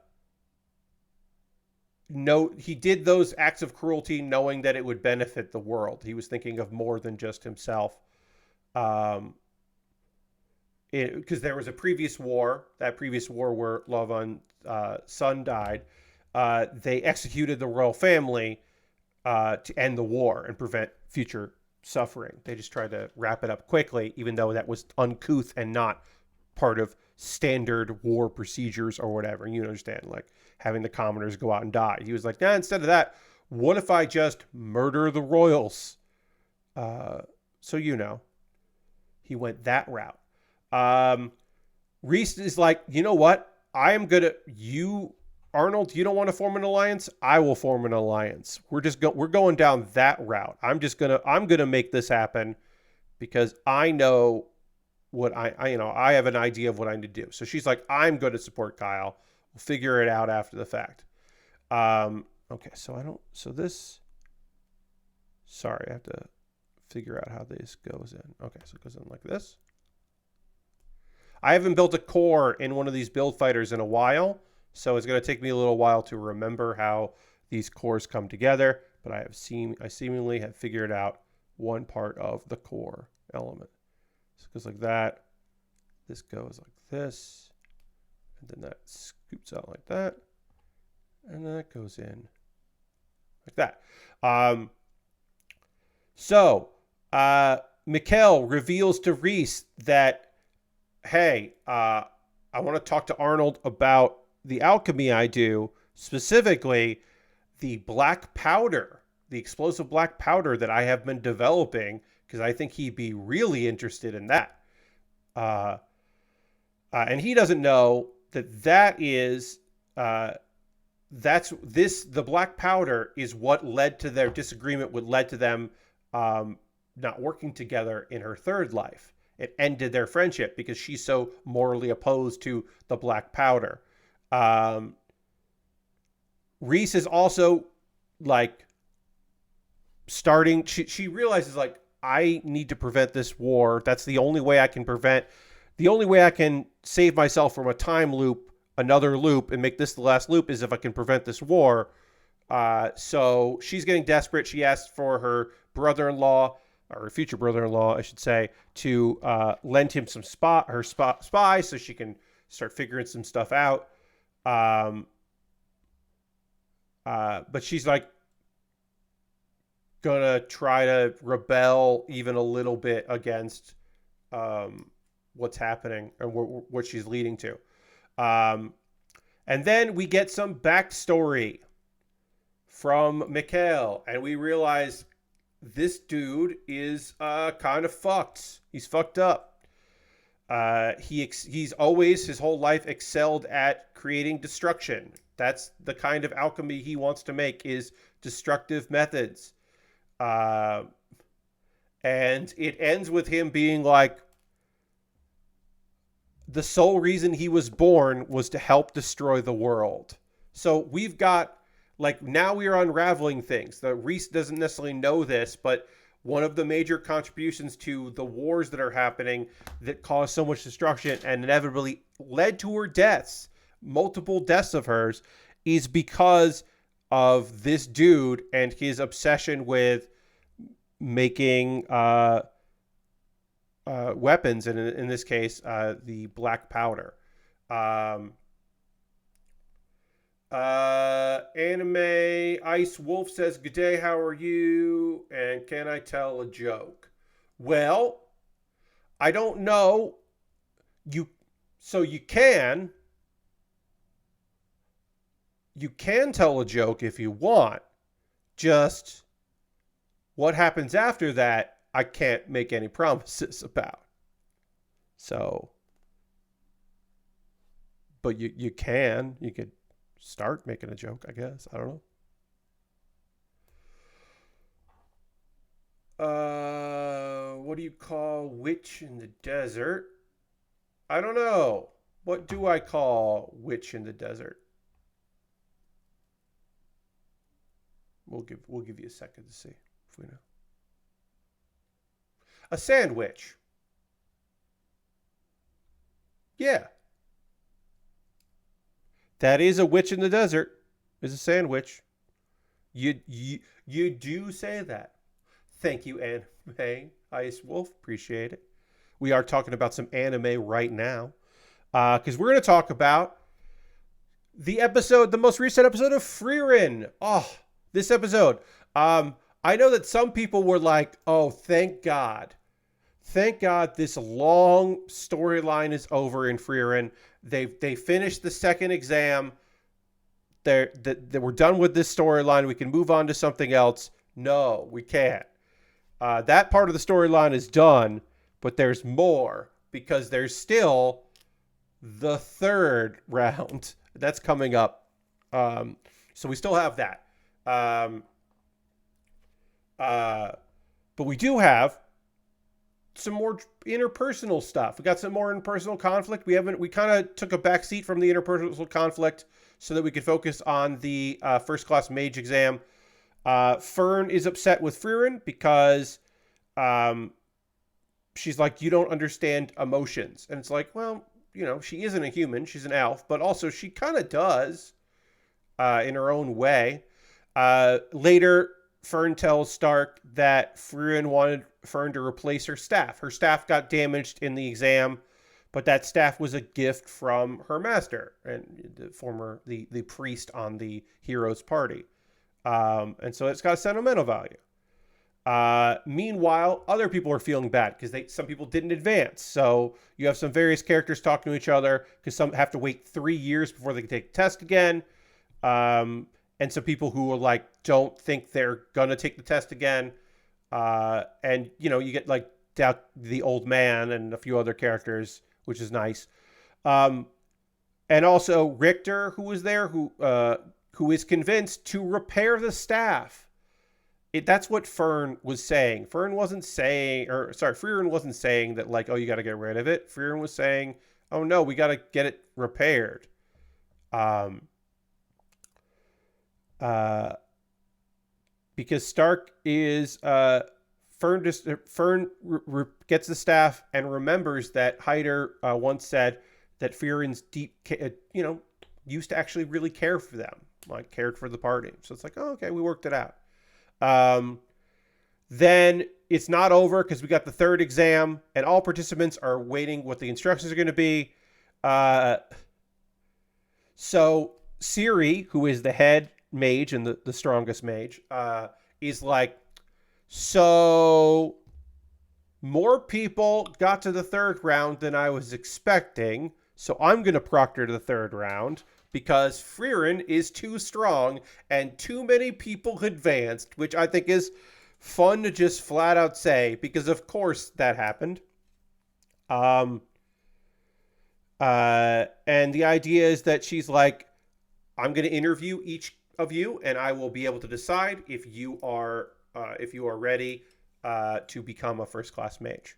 he did those acts of cruelty knowing that it would benefit the world. He was thinking of more than just himself. Because there was a previous war, that previous war where Lawvine's son died. They executed the royal family to end the war and prevent future suffering. They just tried to wrap it up quickly, even though that was uncouth and not part of standard war procedures or whatever. You understand, like having the commoners go out and die. He was like, instead of that, what if I just murder the royals? So he went that route. Reese is like, you know what? Arnold, you don't want to form an alliance? I will form an alliance. We're going down that route. I'm gonna make this happen because I know what I have an idea of what I need to do. So she's like, I'm going to support Kyle. We'll figure it out after the fact. Okay. So I have to figure out how this goes in. Okay. So it goes in like this. I haven't built a core in one of these build fighters in a while, so it's going to take me a little while to remember how these cores come together, but I seemingly have figured out one part of the core element. So it goes like that. This goes like this, and then that scoops out like that, and then it goes in like that. Mikkel reveals to Reese that, hey, I want to talk to Arnold about the alchemy I do, specifically the black powder, the explosive black powder that I have been developing, because I think he'd be really interested in that. And he doesn't know that is, the black powder is what led to their disagreement, what led to them not working together in her third life. It ended their friendship because she's so morally opposed to the black powder. Reese is also like starting. She realizes like, I need to prevent this war. That's the only way I can save myself from a time loop, another loop, and make this the last loop is if I can prevent this war. So she's getting desperate. She asked for her brother-in-law, or her future brother-in-law, I should say, to lend him some spy so she can start figuring some stuff out. Um, but she's like gonna try to rebel even a little bit against what's happening and what she's leading to. And then we get some backstory from Mikhail, and we realize this dude is kind of fucked. He's fucked up. He's always his whole life excelled at creating destruction. That's the kind of alchemy he wants to make, is destructive methods. And it ends with him being like, the sole reason he was born was to help destroy the world. So we've got, like, now we are unraveling things. The Reese doesn't necessarily know this, but one of the major contributions to the wars that are happening that cause so much destruction and inevitably led to her deaths, multiple deaths of hers, is because of this dude and his obsession with making weapons, and in this case, the black powder. Anime Ice Wolf says, "Good day, how are you? And can I tell a joke?" Well, I don't know. You can tell a joke if you want. Just what happens after that, I can't make any promises about. So, but you could start making a joke, I guess. I don't know. What do you call witch in the desert? I don't know. What do I call witch in the desert? We'll give you a second to see if we know. A sandwich. Yeah. That is a witch in the desert. Is a sandwich. You do say that. Thank you, Anime Ice Wolf. Appreciate it. We are talking about some anime right now. Because we're going to talk about the most recent episode of Frieren. Oh, this episode. I know that some people were like, oh, thank God. Thank God this long storyline is over in Frieren. They finished the second exam. They we're done with this storyline. We can move on to something else. No, we can't. That part of the storyline is done, but there's more because there's still the third round that's coming up. So we still have that. But we do have some more interpersonal stuff. We got some more interpersonal conflict. We kind of took a back seat from the interpersonal conflict so that we could focus on the first class mage exam. Fern is upset with Frieren because she's like, you don't understand emotions. And it's like, well, she isn't a human. She's an elf, but also she kind of does in her own way. Later, Fern tells Stark that Frieren wanted Fern to replace her staff. Her staff got damaged in the exam, but that staff was a gift from her master and the priest on the hero's party. And so it's got a sentimental value. Meanwhile, other people are feeling bad because some people didn't advance. So you have some various characters talking to each other because some have to wait 3 years before they can take the test again. And some people who are like, don't think they're going to take the test again. And, you get like the old man and a few other characters, which is nice. And also Richter, who was there, who is convinced to repair the staff. That's what Fern was saying. Frieren wasn't saying that like, oh, you got to get rid of it. Frieren was saying, oh no, we got to get it repaired. Because Stark is Fern gets the staff and remembers that Hyder once said that Frieren's used to actually really care for them, like cared for the party. So it's like, oh, okay, we worked it out. Then it's not over because we got the third exam and all participants are waiting what the instructions are going to be. So Siri, who is the head mage and the strongest mage, is like, so more people got to the third round than I was expecting. So I'm going to proctor the third round because Frieren is too strong and too many people advanced, which I think is fun to just flat out say because of course that happened. And the idea is that she's like, I'm going to interview each of you, and I will be able to decide if you are ready to become a first class mage.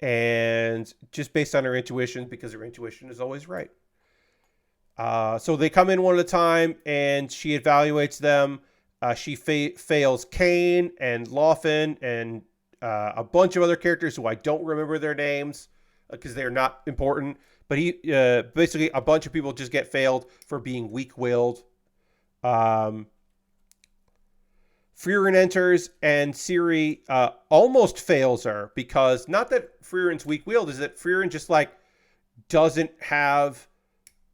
And just based on her intuition, because her intuition is always right. So they come in one at a time, and she evaluates them. She fails Kane and Lawfin and a bunch of other characters who I don't remember their names because they're not important. But he basically a bunch of people just get failed for being weak-willed. Frieren enters and Siri almost fails her because not that Frieren's weak-willed, is that Frieren just like doesn't have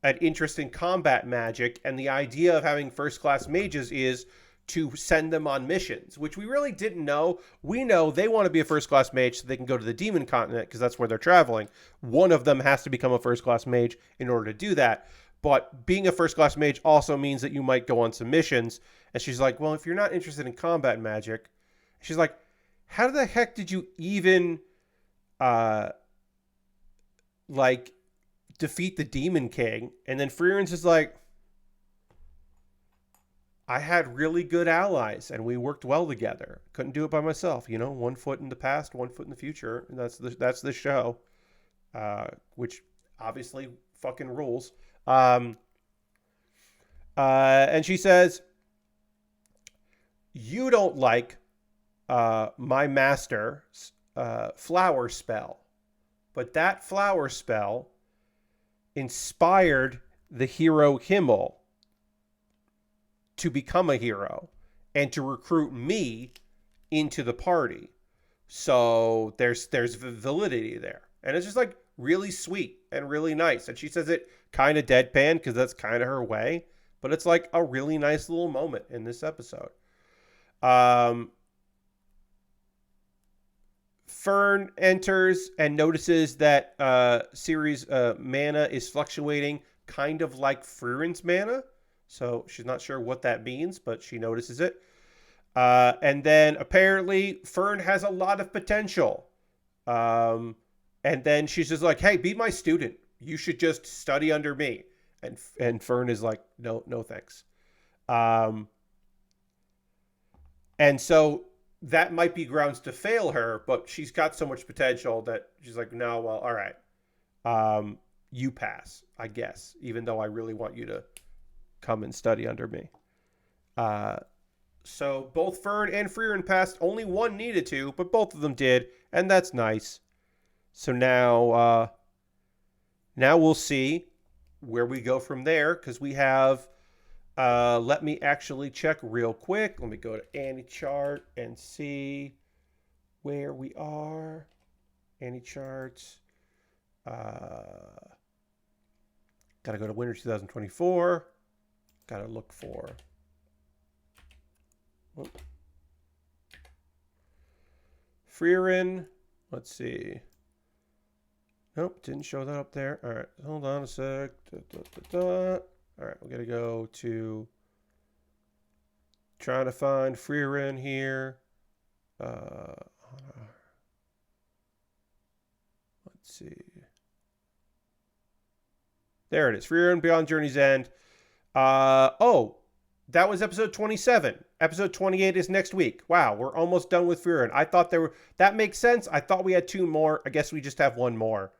an interest in combat magic, and the idea of having first-class mages is to send them on missions, which we really didn't know. We know they want to be a first-class mage so they can go to the Demon Continent because that's where they're traveling. One of them has to become a first-class mage in order to do that. But being a first-class mage also means that you might go on some missions. And she's like, well, if you're not interested in combat magic, she's like, how the heck did you even, defeat the Demon King? And then Frieren's just like, I had really good allies and we worked well together. Couldn't do it by myself, you know, 1 foot in the past, 1 foot in the future. And that's the show, which obviously fucking rules. And she says, you don't like my master's flower spell, but that flower spell inspired the hero Himmel to become a hero and to recruit me into the party. So there's validity there. And it's just like really sweet and really nice. And she says it kind of deadpan because that's kind of her way. But it's like a really nice little moment in this episode. Fern enters and notices that Siri's mana is fluctuating kind of like Frieren's mana. So she's not sure what that means, but she notices it. And then apparently Fern has a lot of potential. And then she's just like, hey, be my student. You should just study under me. And Fern is like, no thanks. And so that might be grounds to fail her, but she's got so much potential that she's like, no, well, all right. You pass, I guess, even though I really want you to come and study under me. So both Fern and Frieren passed. Only one needed to, but both of them did, and that's nice. So now we'll see where we go from there, because we have, let me actually check real quick. Let me go to Annie chart and see where we are. Annie charts. Gotta go to winter 2024. Gotta look for. Frieren. Let's see. Nope, didn't show that up there. All right, hold on a sec. All right, we gotta go to trying to find Frieren here. Let's see. There it is. Frieren Beyond Journey's End. Oh, that was episode 27. Episode 28 is next week. Wow, we're almost done with Frieren. I thought that makes sense. I thought we had 2 more. I guess we just have 1 more.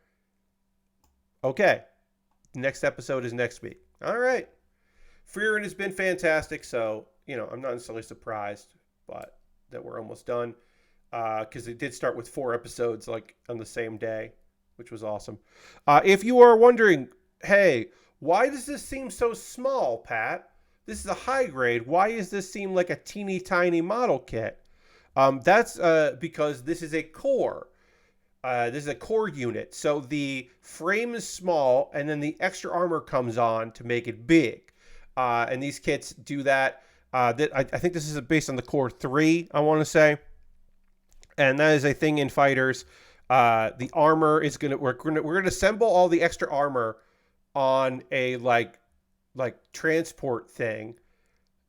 Okay. Next episode is next week. All right. Frieren has been fantastic, so, I'm not necessarily surprised, but that we're almost done. Because it did start with 4 episodes, like, on the same day, which was awesome. If you are wondering, hey, why does this seem so small, Pat? This is a high grade. Why does this seem like a teeny tiny model kit? That's because this is a core. This is a core unit. So the frame is small, and then the extra armor comes on to make it big. And these kits do that. I think this is based on the core 3, I want to say. And that is a thing in fighters. The armor is we're gonna assemble all the extra armor on a like transport thing,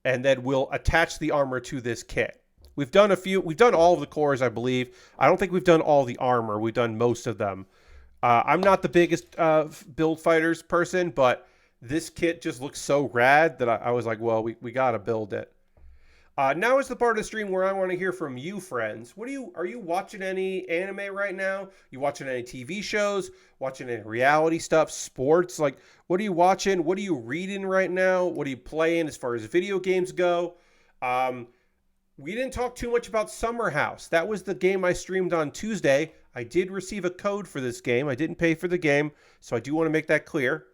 and then we'll attach the armor to this kit. We've done all of the cores, I believe. I don't think we've done all the armor. We've done most of them. I'm not the biggest build fighters person, but this kit just looks so rad that I was like, well, we gotta build it. Now is the part of the stream where I want to hear from you, friends. Are you watching any anime right now? You watching any TV shows? Watching any reality stuff? Sports? Like, what are you watching? What are you reading right now? What are you playing as far as video games go? We didn't talk too much about Summer House. That was the game I streamed on Tuesday. I did receive a code for this game. I didn't pay for the game, so I do want to make that clear.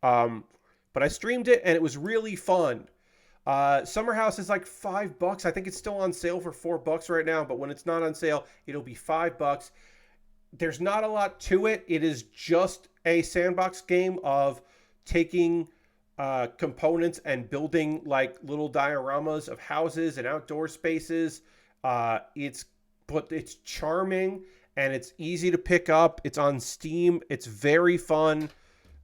But I streamed it, and it was really fun. Summer House is like $5. I think it's still on sale for $4 right now, but when it's not on sale, it'll be $5. There's not a lot to it. It is just a sandbox game of taking components and building like little dioramas of houses and outdoor spaces. It's charming and it's easy to pick up. It's on Steam. It's very fun.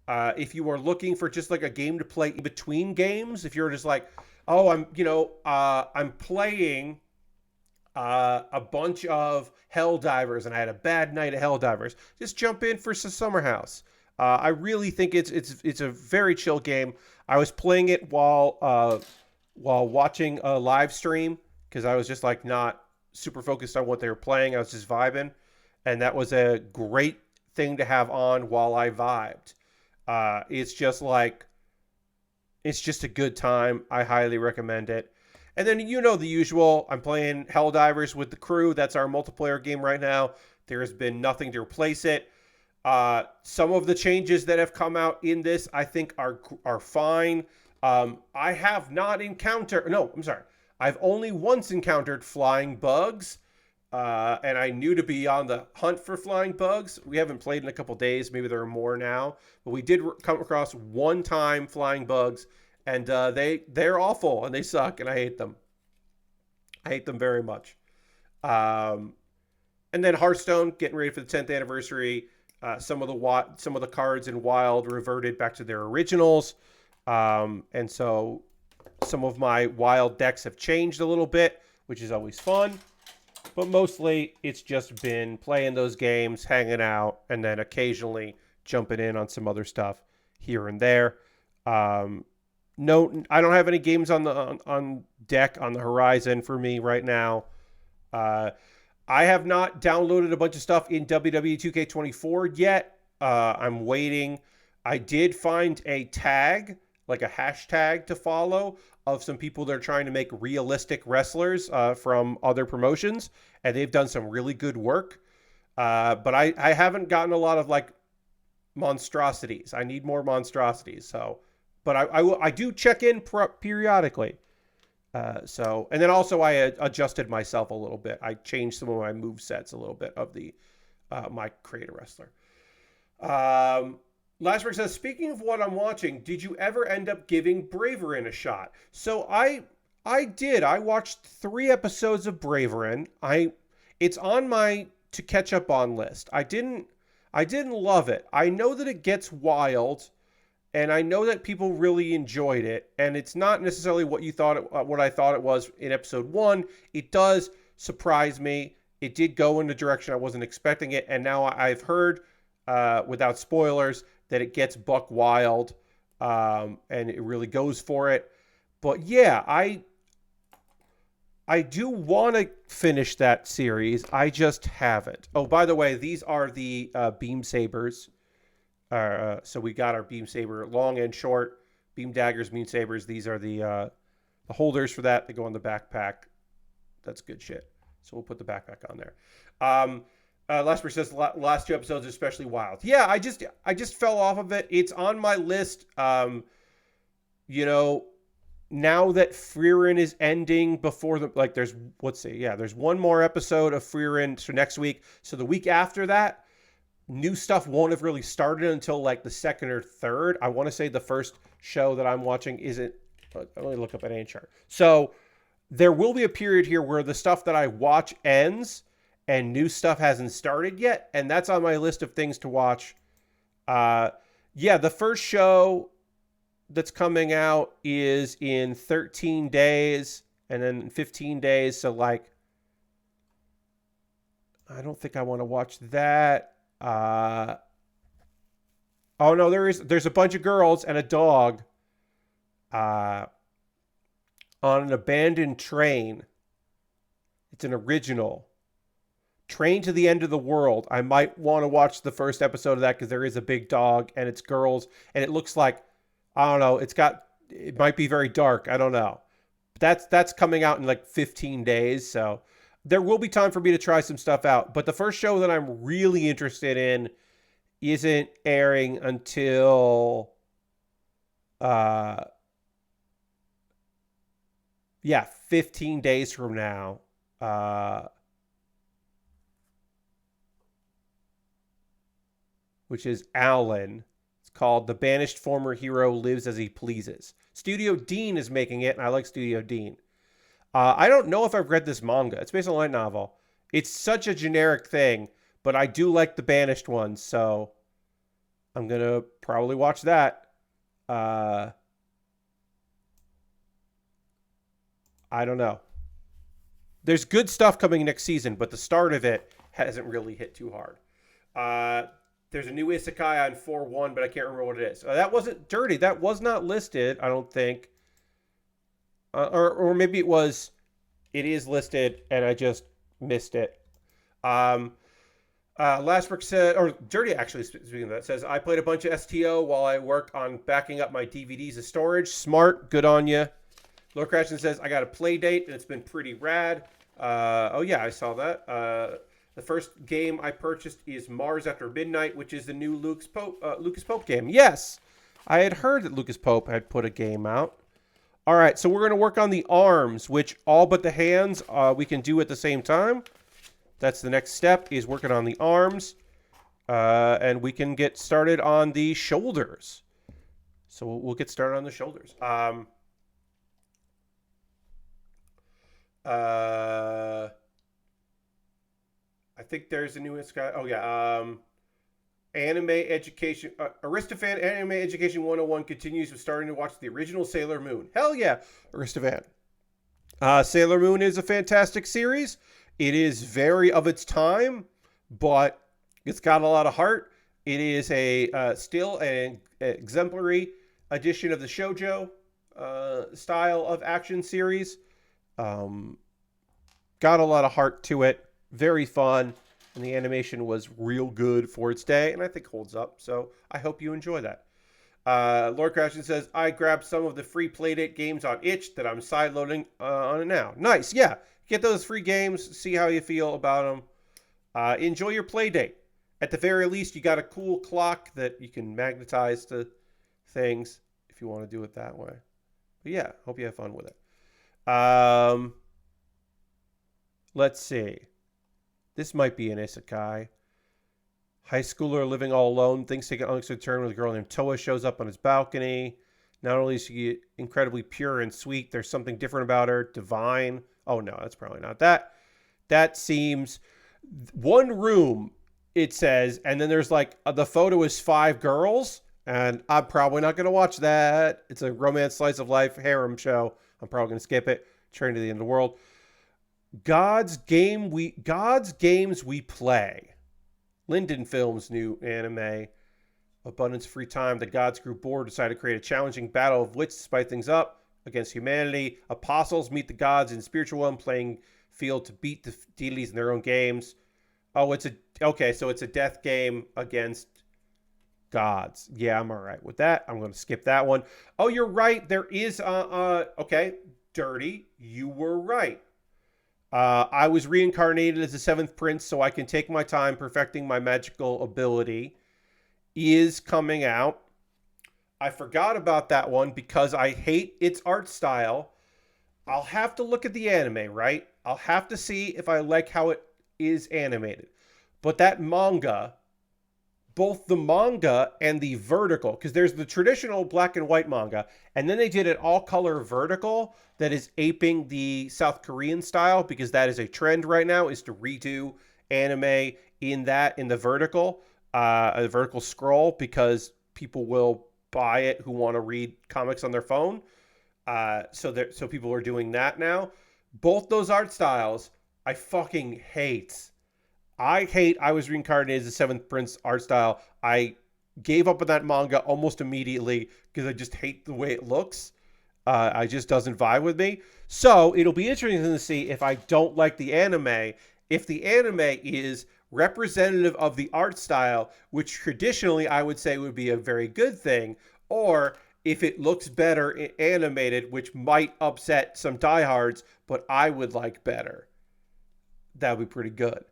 If you are looking for just like a game to play in between games, if you're just like, oh, I'm playing a bunch of Helldivers and I had a bad night of Helldivers, just jump in for Summer House. I really think it's a very chill game. I was playing it while watching a live stream because I was just like not super focused on what they were playing. I was just vibing, and that was a great thing to have on while I vibed. It's just a good time. I highly recommend it. And then the usual. I'm playing Helldivers with the crew. That's our multiplayer game right now. There has been nothing to replace it. Some of the changes that have come out in this, I think, are fine. I have not encountered... No, I'm sorry. I've only once encountered flying bugs. And I knew to be on the hunt for flying bugs. We haven't played in a couple days. Maybe there are more now. But we did come across one time flying bugs. And they're awful. And they suck. And I hate them. I hate them very much. And then Hearthstone, getting ready for the 10th anniversary. Some of the cards in Wild reverted back to their originals. And so some of my Wild decks have changed a little bit, which is always fun. But mostly, it's just been playing those games, hanging out, and then occasionally jumping in on some other stuff here and there. No, I don't have any games on deck on the horizon for me right now. I have not downloaded a bunch of stuff in WWE 2K24 yet. I'm waiting. I did find a tag, like a hashtag to follow, of some people that are trying to make realistic wrestlers from other promotions, and they've done some really good work. But I haven't gotten a lot of like monstrosities. I need more monstrosities. So, but I do check in periodically. And then also I adjusted myself a little bit. I changed some of my move sets a little bit of the my Create a Wrestler. Lastberg says, speaking of what I'm watching, did you ever end up giving Frieren a shot? So I did. I watched 3 episodes of Frieren. It's on my to catch up on list. I didn't love it. I know that it gets wild, and I know that people really enjoyed it, and it's not necessarily what I thought it was in episode 1. It does surprise me. It did go in a direction I wasn't expecting it, and now I've heard, without spoilers, that it gets buck wild, and it really goes for it. But yeah, I do want to finish that series. I just haven't. Oh, by the way, these are the beam sabers. So we got our beam saber, long and short, beam daggers, beam sabers. These are the holders for that. They go on the backpack. That's good shit. So we'll put the backpack on there. Lasper says last 2 episodes are especially wild. Yeah, I just fell off of it. It's on my list. Now that Frieren is ending before there's one more episode of Frieren for next week. So the week after that, new stuff won't have really started until like the second or third. I want to say the first show that I'm watching isn't. Let me look up an age chart. So there will be a period here where the stuff that I watch ends and new stuff hasn't started yet, and that's on my list of things to watch. Yeah, the first show that's coming out is in 13 days, and then 15 days. So like, I don't think I want to watch that. Oh no, there's a bunch of girls and a dog on an abandoned train. It's an original. Train to the End of the World. I might want to watch the first episode of that because there is a big dog and it's girls and it looks like, I don't know, it might be very dark. I don't know. That's coming out in like 15 days, so there will be time for me to try some stuff out. But the first show that I'm really interested in isn't airing until 15 days from now. Which is Alan. It's called The Banished Former Hero Lives as He Pleases. Studio Dean is making it, and I like Studio Dean. I don't know if I've read this manga. It's based on a light novel. It's such a generic thing, but I do like the Banished ones, so I'm going to probably watch that. I don't know. There's good stuff coming next season, but the start of it hasn't really hit too hard. There's a new isekai on 4-1, but I can't remember what it is. That wasn't Dirty. That was not listed, I don't think. Or maybe it was. It is listed, and I just missed it. Lastbrook said, or Dirty actually, speaking of that, says, I played a bunch of STO while I work on backing up my DVDs as storage. Smart. Good on you. Lord Crashton says, I got a play date, and it's been pretty rad. Oh, yeah, I saw that. The first game I purchased is Mars After Midnight, which is the new Lucas Pope game. Yes, I had heard that Lucas Pope had put a game out. All right, so we're going to work on the arms, which all but the hands we can do at the same time. That's the next step, is working on the arms. And we can get started on the shoulders. So we'll get started on the shoulders. I think there's a newest guy. Oh, yeah. Anime Education. Aristophan Anime Education 101 continues with starting to watch the original Sailor Moon. Hell yeah, Aristophan. Sailor Moon is a fantastic series. It is very of its time, but it's got a lot of heart. It is still an exemplary edition of the shoujo style of action series. Got a lot of heart to it. Very fun. And the animation was real good for its day, and I think holds up. So I hope you enjoy that. Lord Crashton says, I grabbed some of the free Playdate games on itch that I'm sideloading on it now. Nice. Yeah. Get those free games. See how you feel about them. Enjoy your Playdate. At the very least, you got a cool clock that you can magnetize to things if you want to do it that way. But yeah, hope you have fun with it. Let's see. This might be an isekai. High schooler living all alone thinks taking an unexpected turn with a girl named Toa shows up on his balcony. Not only is she incredibly pure and sweet, there's something different about her. Divine. Oh no, that's probably not that. That seems one room, it says, and then there's like the photo is 5 girls, and I'm probably not going to watch that. It's a romance slice of life harem show. I'm probably going to skip it. Train to the End of the World. God's Games We Play. Linden Films' new anime. Abundance of free time. The gods grew bored, decided to create a challenging battle of wits to spice things up against humanity. Apostles meet the gods in spiritual realm, playing field to beat the deities in their own games. Oh, it's a death game against gods. Yeah, I'm all right with that. I'm going to skip that one. Oh, you're right. There is okay, Dirty. You were right. I was reincarnated as the 7th prince, so I can take my time perfecting my magical ability. Is coming out. I forgot about that one because I hate its art style. I'll have to look at the anime, right? I'll have to see if I like how it is animated. But that manga both the manga and the vertical, because there's the traditional black and white manga, and then they did an all color vertical that is aping the South Korean style, because that is a trend right now, is to redo anime in the vertical, a vertical scroll, because people will buy it who want to read comics on their phone. So people are doing that now. Both those art styles, I fucking hate. I Was Reincarnated as the Seventh Prince art style. I gave up on that manga almost immediately because I just hate the way it looks. I just doesn't vibe with me. So it'll be interesting to see if I don't like the anime, if the anime is representative of the art style, which traditionally I would say would be a very good thing, or if it looks better animated, which might upset some diehards, but I would like better. That would be pretty good.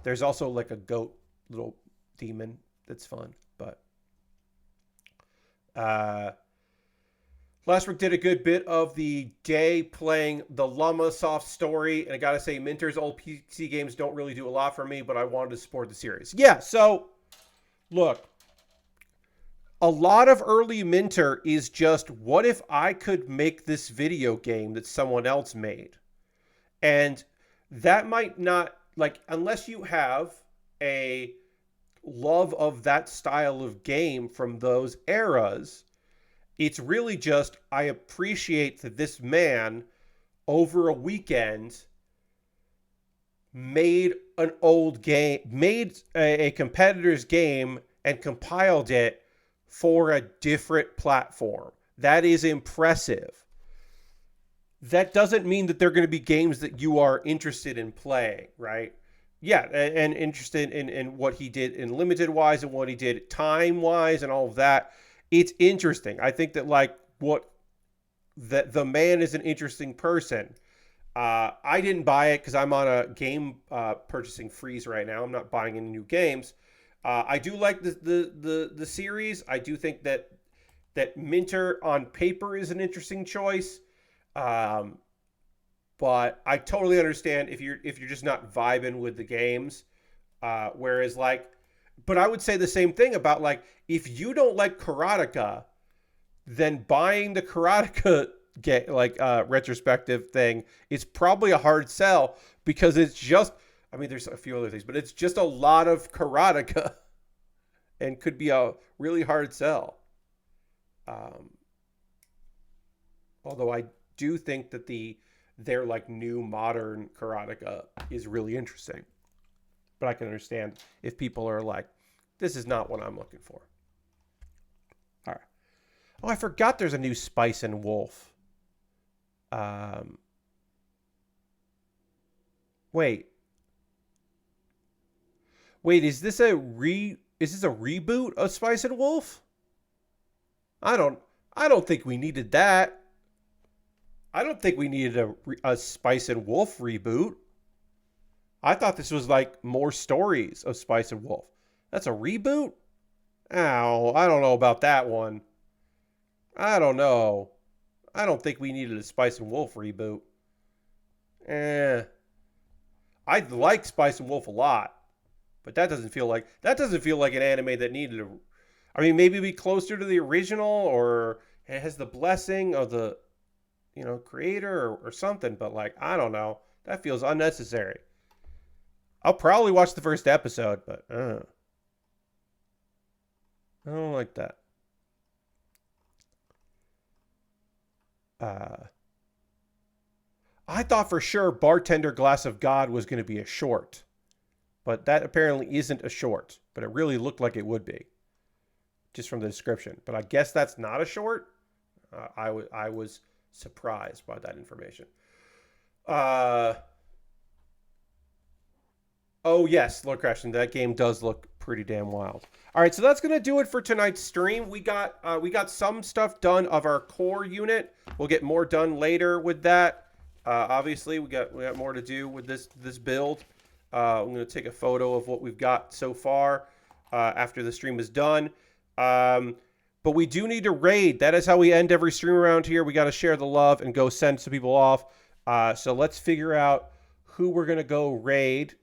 There's also like a goat little demon that's fun, but Last week did a good bit of the day playing the Llama Soft story, and I gotta say, Minter's old PC games don't really do a lot for me, but I wanted to support the series. Yeah, so look, a lot of early Minter is just, what if I could make this video game that someone else made? And that might not, like, unless you have a love of that style of game from those eras, it's really just, I appreciate that this man over a weekend made an old game, made a competitor's game and compiled it for a different platform. That is impressive. That doesn't mean that they're going to be games that you are interested in playing, right? Yeah, and interested in what he did in limited wise and what he did time wise and all of that. It's interesting. I think that the man is an interesting person. I didn't buy it because I'm on a game purchasing freeze right now. I'm not buying any new games. I do like the series. I do think that Minter on paper is an interesting choice. But I totally understand if you're just not vibing with the games. Whereas but I would say the same thing about if you don't like Karateka, then buying the Karateka retrospective thing is probably a hard sell, because it's just, I mean, there's a few other things, but it's just a lot of Karateka and could be a really hard sell. Although I do think that their new modern Karateka is really interesting. But I can understand if people are like, this is not what I'm looking for. All right. Oh, I forgot there's a new Spice and Wolf. Wait, is this a reboot of Spice and Wolf? I don't think we needed that. I don't think we needed a Spice and Wolf reboot. I thought this was more stories of Spice and Wolf. That's a reboot? Ow, I don't know about that one. I don't know. I don't think we needed a Spice and Wolf reboot. I like Spice and Wolf a lot, but that doesn't feel like an anime that needed I mean, maybe be closer to the original, or it has the blessing of the creator or something, but I don't know. That feels unnecessary. I'll probably watch the first episode, but I don't like that. I thought for sure Bartender Glass of God was going to be a short, but that apparently isn't a short, but it really looked like it would be, just from the description. But I guess that's not a short. I was surprised by that information. Oh yes, Lord Crashing, that game does look pretty damn wild. All right, so that's gonna do it for tonight's stream. We got some stuff done of our core unit. We'll get more done later with that. Obviously, we got more to do with this build. I'm gonna take a photo of what we've got so far after the stream is done. But we do need to raid. That is how we end every stream around here. We got to share the love and go send some people off. So let's figure out who we're gonna go raid.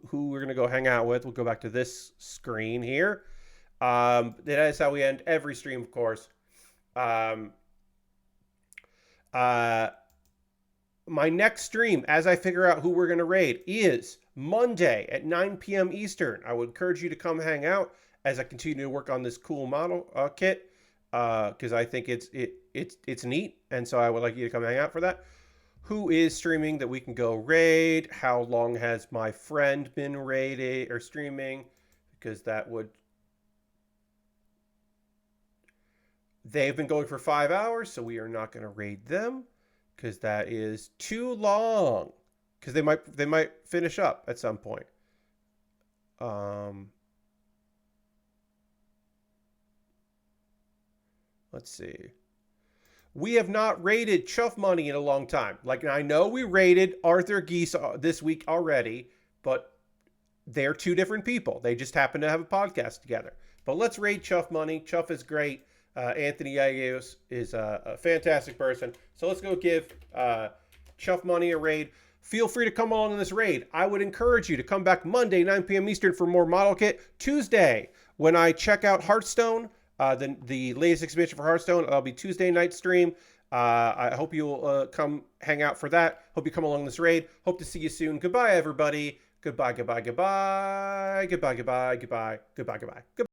who we're gonna go hang out with. We'll go back to this screen here. That is how we end every stream, of course. My next stream, as I figure out who we're going to raid, is Monday at 9 p.m. Eastern. I would encourage you to come hang out as I continue to work on this cool model kit, because I think it's neat, and so I would like you to come hang out for that. Who is streaming that we can go raid? How long has my friend been raiding or streaming? Because that would... They've been going for 5 hours, so we are not going to raid them, because that is too long. Because they might finish up at some point. Let's see. We have not raided Chuff Money in a long time. Like, I know we raided Arthur Geese this week already, but they're two different people. They just happen to have a podcast together. But let's raid Chuff Money. Chuff is great. Anthony Yagos is a fantastic person. So let's go give Chuff Money a raid. Feel free to come along in this raid. I would encourage you to come back Monday, 9 p.m. Eastern for more model kit. Tuesday, when I check out Hearthstone, the latest expansion for Hearthstone, it'll be Tuesday night stream. I hope you'll come hang out for that. Hope you come along this raid. Hope to see you soon. Goodbye, everybody. Goodbye, goodbye, goodbye. Goodbye, goodbye, goodbye, goodbye, goodbye.